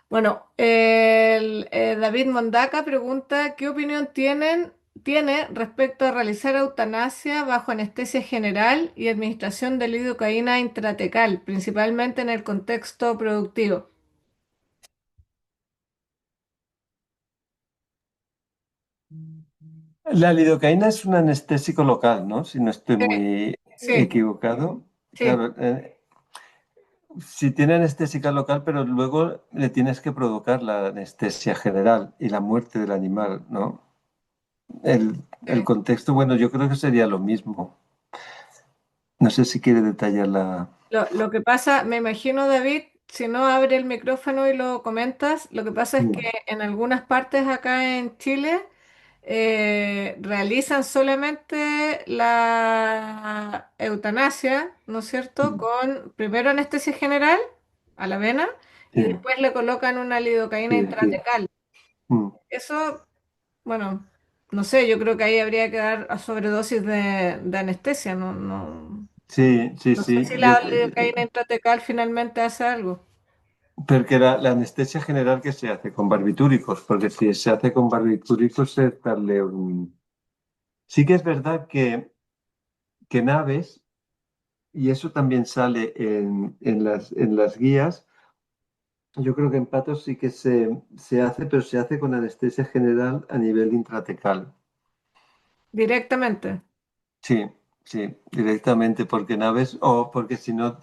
Bueno, David Mondaca pregunta, ¿qué opinión tiene respecto a realizar eutanasia bajo anestesia general y administración de lidocaína intratecal, principalmente en el contexto productivo? La lidocaína es un anestésico local, ¿no? Si no estoy Sí, muy sí, equivocado. sí. Claro, si tiene anestésica local, pero luego le tienes que provocar la anestesia general y la muerte del animal, ¿no? El Sí. contexto, bueno, yo creo que sería lo mismo. No sé si quiere detallar la... Lo que pasa, me imagino, David, si no abre el micrófono y lo comentas, lo que pasa es que en algunas partes acá en Chile realizan solamente la eutanasia, ¿no es cierto? Con primero anestesia general a la vena y Sí, después le colocan una lidocaína sí, sí. intratecal. Mm. Eso, bueno, no sé, yo creo que ahí habría que dar a sobredosis de anestesia, Sí, sí, no sé sí. si la lidocaína intratecal finalmente hace algo. Porque la anestesia general que se hace con barbitúricos, porque si se hace con barbitúricos es darle un... Sí que es verdad que en aves, y eso también sale en las guías, yo creo que en patos sí que se hace, pero se hace con anestesia general a nivel intratecal. Directamente. Sí, sí, directamente, porque en aves, o porque si no,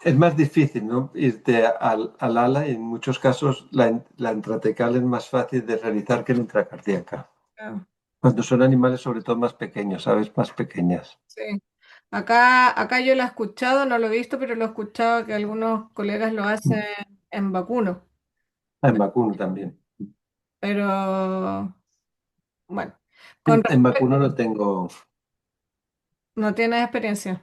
es más difícil, ¿no? Irte al ala y en muchos casos la intratecal es más fácil de realizar que la intracardíaca. Claro, Cuando son animales sobre todo más pequeños, aves más pequeñas. sí. Acá yo lo he escuchado, no lo he visto, pero lo he escuchado que algunos colegas lo hacen en vacuno. Ah, en vacuno también. Pero bueno, En, con en vacuno no tengo... no tienes experiencia.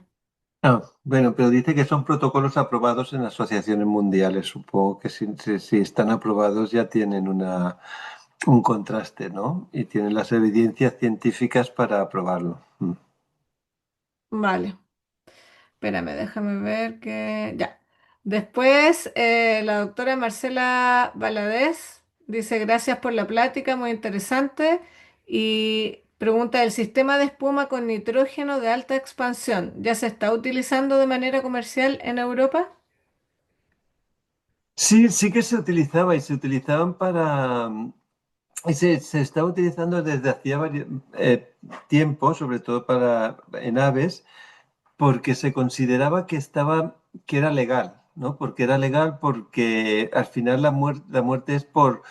Ah, bueno, pero dice que son protocolos aprobados en asociaciones mundiales. Supongo que si están aprobados ya tienen un contraste, ¿no? Y tienen las evidencias científicas para aprobarlo. Mm. Vale, espérame, déjame ver que ya. Después, la doctora Marcela Valadez dice gracias por la plática, muy interesante. Y pregunta, ¿el sistema de espuma con nitrógeno de alta expansión ya se está utilizando de manera comercial en Europa? Sí, sí que se utilizaba y se utilizaban para... Y se estaba utilizando desde hacía tiempo, sobre todo en aves, porque se consideraba que era legal, ¿no? Porque era legal porque al final la muerte es por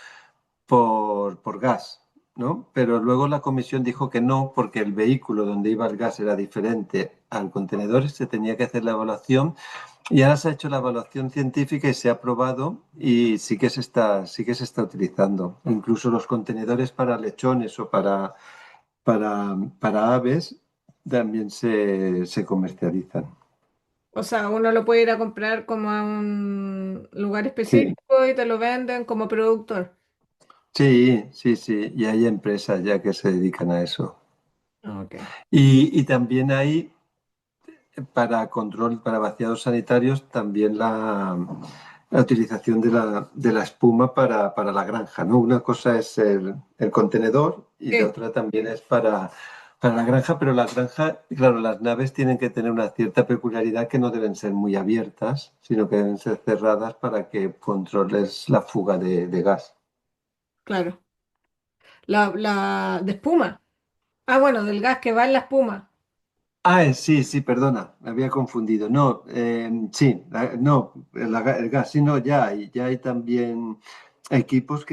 gas, ¿no? Pero luego la comisión dijo que no, porque el vehículo donde iba el gas era diferente al contenedor, se tenía que hacer la evaluación y ahora se ha hecho la evaluación científica y se ha aprobado y sí que se está utilizando. Incluso los contenedores para lechones o para para aves también se comercializan. O sea, uno lo puede ir a comprar como a un lugar Sí, específico y te lo venden como productor. sí, sí, sí. Y hay empresas ya que se dedican a eso. Ah, ok. Y también hay para control, para vaciados sanitarios, también la utilización de la espuma para la granja, ¿no? Una cosa es el contenedor y la Sí, otra también es para la granja, pero la granja, claro, las naves tienen que tener una cierta peculiaridad que no deben ser muy abiertas, sino que deben ser cerradas para que controles la fuga de gas. claro. La de espuma. Ah, bueno, del gas que va en la espuma. Sí, sí, perdona, me había confundido. No, sí, no, el gas, sí, no, ya hay también equipos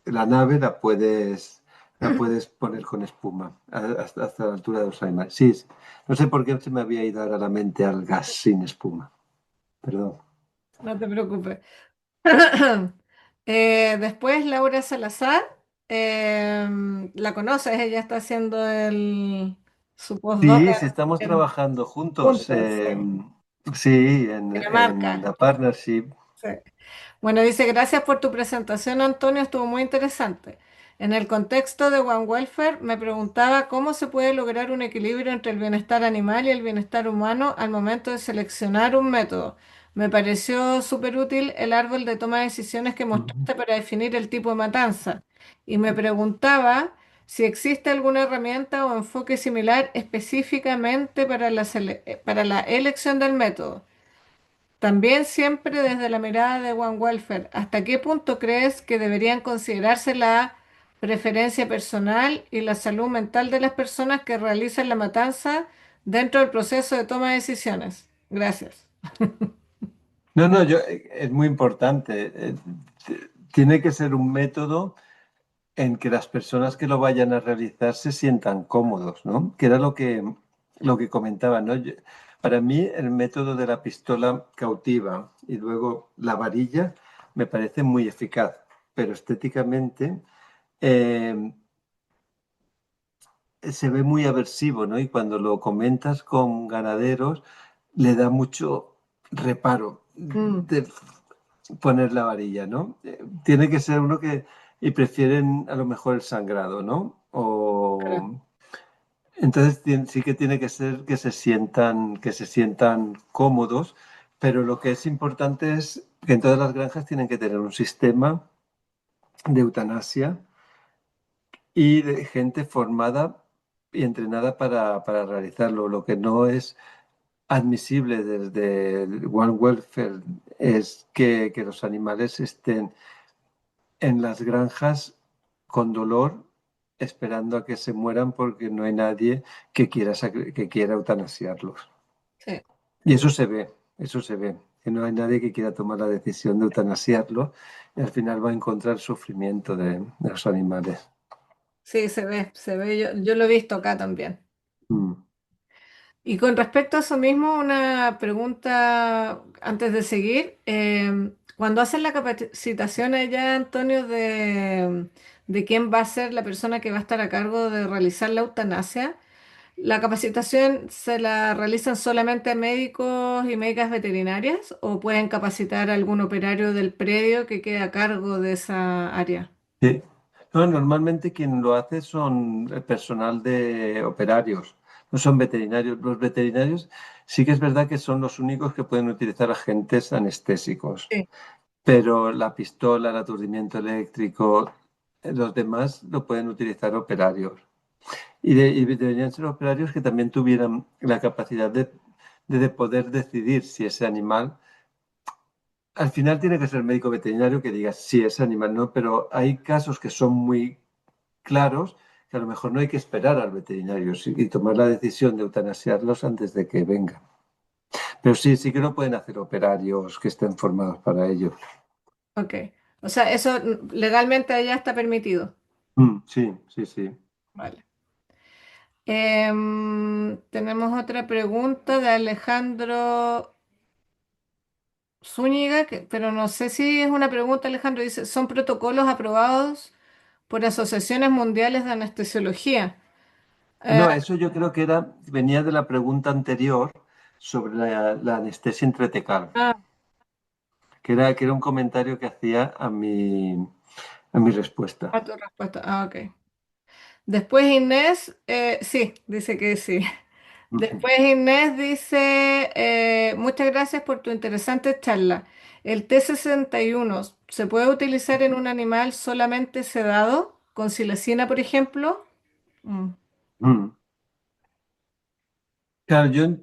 la nave la puedes poner con espuma hasta la altura de los animales. Sí, sí. No sé por qué se me había ido ahora la mente al gas sin espuma, perdón. No te preocupes. Después Laura Salazar, la conoces, ella está haciendo su postdoc Sí, sí, estamos en trabajando juntos, puntos, sí, sí, en Dinamarca. la partnership. Sí. Bueno, dice, gracias por tu presentación, Antonio, estuvo muy interesante. En el contexto de One Welfare, me preguntaba cómo se puede lograr un equilibrio entre el bienestar animal y el bienestar humano al momento de seleccionar un método. Me pareció súper útil el árbol de toma de decisiones que mostraste para definir el tipo de matanza. Y me preguntaba si existe alguna herramienta o enfoque similar específicamente para para la elección del método. También siempre desde la mirada de One Welfare, ¿hasta qué punto crees que deberían considerarse la preferencia personal y la salud mental de las personas que realizan la matanza dentro del proceso de toma de decisiones? Gracias. No, no, es muy importante. Tiene que ser un método en que las personas que lo vayan a realizar se sientan cómodos, ¿no? Que era lo que comentaba, ¿no? Para mí, el método de la pistola cautiva y luego la varilla me parece muy eficaz, pero estéticamente eh, se ve muy aversivo, ¿no? Y cuando lo comentas con ganaderos, le da mucho reparo Mm, de poner la varilla, ¿no? Tiene que ser uno que, y prefieren a lo mejor el sangrado, ¿no? claro. Entonces sí que tiene que ser que se sientan cómodos, pero lo que es importante es que en todas las granjas tienen que tener un sistema de eutanasia y de gente formada y entrenada para realizarlo. Lo que no es admisible desde el One Welfare es que los animales estén en las granjas con dolor, esperando a que se mueran porque no hay nadie que quiera eutanasiarlos. Sí, Y eso se ve, que no hay nadie que quiera tomar la decisión de eutanasiarlo y al final va a encontrar sufrimiento de los animales. sí, se ve, yo lo he visto acá también. Mm. Y con respecto a eso mismo, una pregunta antes de seguir. Cuando hacen la capacitación allá, Antonio, de quién va a ser la persona que va a estar a cargo de realizar la eutanasia, ¿la capacitación se la realizan solamente a médicos y médicas veterinarias o pueden capacitar a algún operario del predio que quede a cargo de esa área? Sí. No, normalmente quien lo hace son el personal de operarios, no son veterinarios. Los veterinarios sí que es verdad que son los únicos que pueden utilizar agentes anestésicos, Sí. pero la pistola, el aturdimiento eléctrico, los demás lo pueden utilizar operarios. Y deberían ser operarios que también tuvieran la capacidad de poder decidir si ese animal, al final tiene que ser el médico veterinario que diga si ese animal no, pero hay casos que son muy claros que a lo mejor no hay que esperar al veterinario y tomar la decisión de eutanasiarlos antes de que vengan. Pero sí, sí que lo pueden hacer operarios que estén formados para ello. Ok. O sea, eso legalmente allá está permitido. Sí, sí, sí. Vale. Tenemos otra pregunta de Alejandro Zúñiga, pero no sé si es una pregunta, Alejandro, dice, ¿son protocolos aprobados por asociaciones mundiales de anestesiología? Eh, No, eso yo creo que venía de la pregunta anterior sobre la anestesia intratecal, ah, que era un comentario que hacía a mi respuesta. a tu respuesta. Ah, ok. Después Inés, sí, dice que sí. Ujú. Después Inés dice, muchas gracias por tu interesante charla. ¿El T61 se puede utilizar en un animal solamente sedado, con silacina, por ejemplo? Mm, Mm. Claro,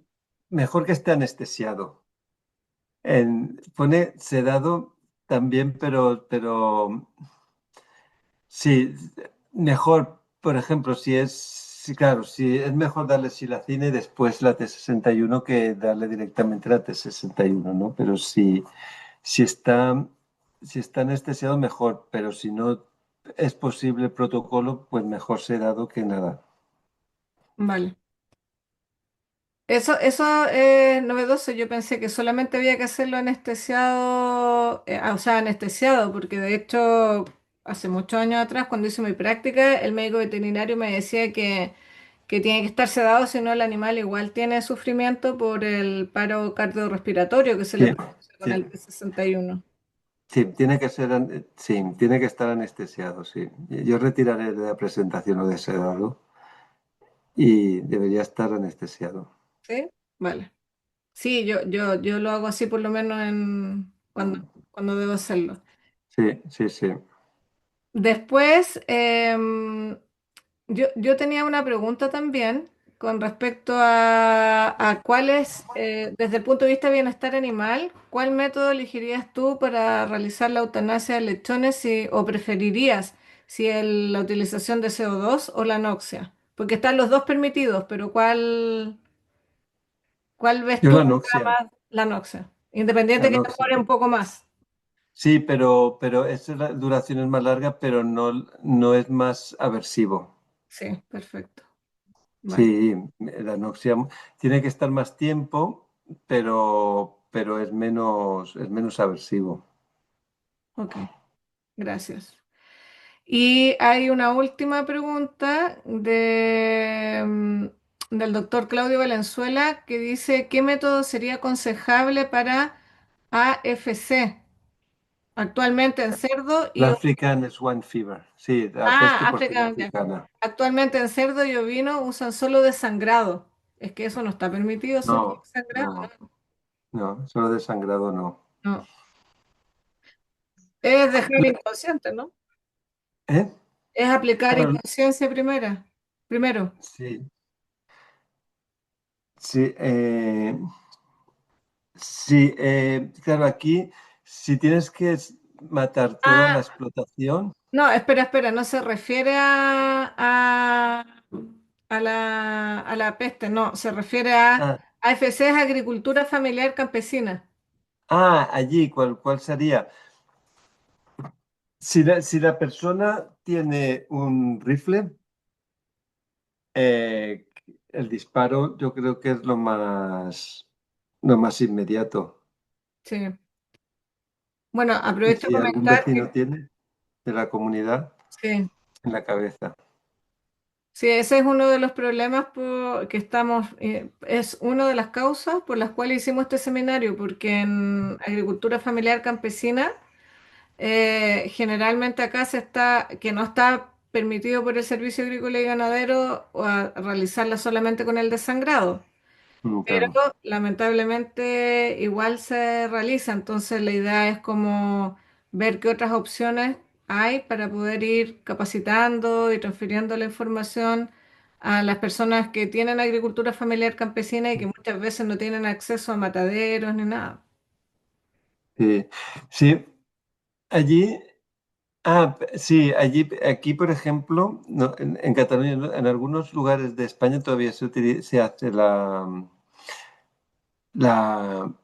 mejor que esté anestesiado. Pone sedado también, pero sí, mejor, por ejemplo, sí, claro, si es mejor darle silacina y después la T61 que darle directamente la T61, ¿no? Pero si está, si está anestesiado, mejor, pero si no es posible el protocolo, pues mejor sedado que nada. vale. Eso es novedoso. Yo pensé que solamente había que hacerlo anestesiado, o sea, anestesiado, porque de hecho, hace muchos años atrás, cuando hice mi práctica, el médico veterinario me decía que tiene que estar sedado, si no el animal igual tiene sufrimiento por el paro cardiorrespiratorio que se le Sí, produce con sí, el T61. sí, tiene que estar anestesiado, sí. Yo retiraré de la presentación lo de sedado y debería estar anestesiado. ¿Sí? Vale. Sí, yo lo hago así por lo menos cuando debo hacerlo. Sí, sí, sí. Después, yo tenía una pregunta también con respecto a cuáles, desde el punto de vista de bienestar animal, ¿cuál método elegirías tú para realizar la eutanasia de lechones o preferirías la utilización de CO2 o la anoxia? Porque están los dos permitidos, pero ¿cuál ves Yo tú la que sea anoxia, más la anoxia? la Independiente que anoxia. demore un poco más. Sí, pero esa duración es más larga, pero no es más aversivo. Sí, perfecto. Vale, Sí, la anoxia tiene que estar más tiempo, pero es menos aversivo. ok, gracias. Y hay una última pregunta del doctor Claudio Valenzuela que dice, ¿qué método sería aconsejable para AFC actualmente en cerdo La African Swine Fever, sí, la peste porcina África, ya. africana. Actualmente en cerdo y ovino usan solo desangrado. Es que eso no está permitido, solo No, desangrado. no, no, solo de sangrado no. No, es dejar inconsciente, ¿no? ¿Eh? Es aplicar Claro, inconsciencia primero. sí, sí, sí, claro, aquí si tienes que matar toda la Ah, explotación, no, espera, no se refiere a la peste, no, se refiere a ah, AFC, es Agricultura Familiar Campesina. allí, ¿cuál sería? Si la persona tiene un rifle, eh, el disparo yo creo que es lo más inmediato. Sí. Bueno, Y aprovecho de si algún comentar vecino que tiene de la comunidad, sí, en la cabeza. sí, ese es uno de los problemas que estamos, es una de las causas por las cuales hicimos este seminario, porque en Agricultura Familiar Campesina, generalmente acá que no está permitido por el Servicio Agrícola y Ganadero realizarla solamente con el desangrado, pero Claro. lamentablemente igual se realiza, entonces la idea es como ver qué otras opciones hay para poder ir capacitando y transfiriendo la información a las personas que tienen agricultura familiar campesina y que muchas veces no tienen acceso a mataderos ni nada. Sí, sí, allí, sí, aquí, por ejemplo, en Cataluña, ¿no? En algunos lugares de España todavía se hace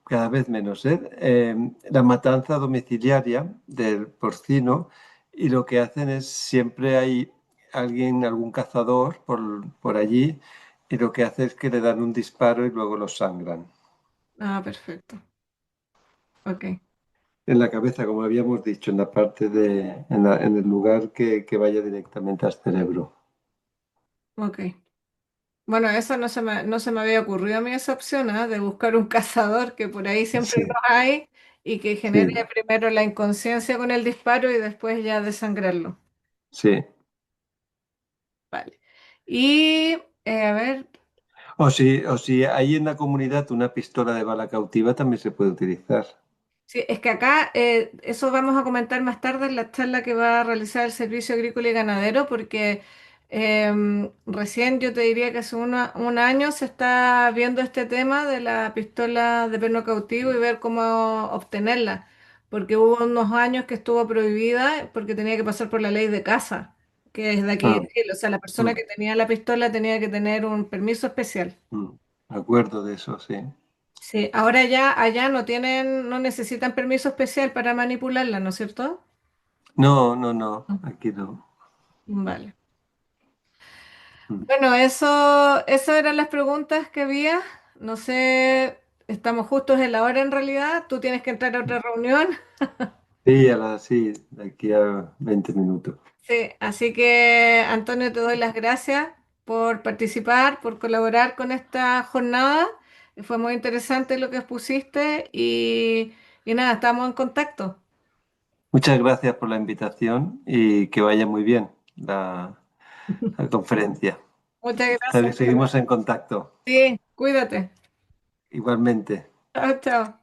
cada vez menos, la matanza domiciliaria del porcino y lo que hacen es siempre hay algún cazador por allí y lo que hace es que le dan un disparo y luego lo sangran. Ah, perfecto. Ok, en la cabeza, como habíamos dicho, en la parte de, en el lugar que vaya directamente al cerebro. ok. Bueno, eso no se me había ocurrido a mí esa opción, ¿ah? De buscar un cazador que por ahí siempre Sí, los hay y que genere sí, primero la inconsciencia con el disparo y después ya desangrarlo. sí. Vale. Y, a ver, O si hay en la comunidad una pistola de bala cautiva, también se puede utilizar. sí, es que acá eso vamos a comentar más tarde en la charla que va a realizar el Servicio Agrícola y Ganadero, porque recién yo te diría que hace un año se está viendo este tema de la pistola de perno cautivo y ver cómo obtenerla, porque hubo unos años que estuvo prohibida porque tenía que pasar por la ley de caza, que es de aquí Ah, de Chile. O sea, la persona mm, que tenía la pistola tenía que tener un permiso especial. me acuerdo de eso, sí. Sí, ahora ya allá no tienen, no necesitan permiso especial para manipularla, ¿no es cierto? No, no, no, aquí no. Vale. Mm. Bueno, eso eran las preguntas que había. No sé, estamos justos en la hora en realidad. Tú tienes que entrar a otra reunión. Sí, sí, de aquí a 20 minutos. Sí, así que Antonio, te doy las gracias por participar, por colaborar con esta jornada. Fue muy interesante lo que expusiste y nada, estamos en contacto. Muchas gracias por la invitación y que vaya muy bien la conferencia. Muchas gracias. Seguimos en contacto. Sí, cuídate. Igualmente. Chao, chao.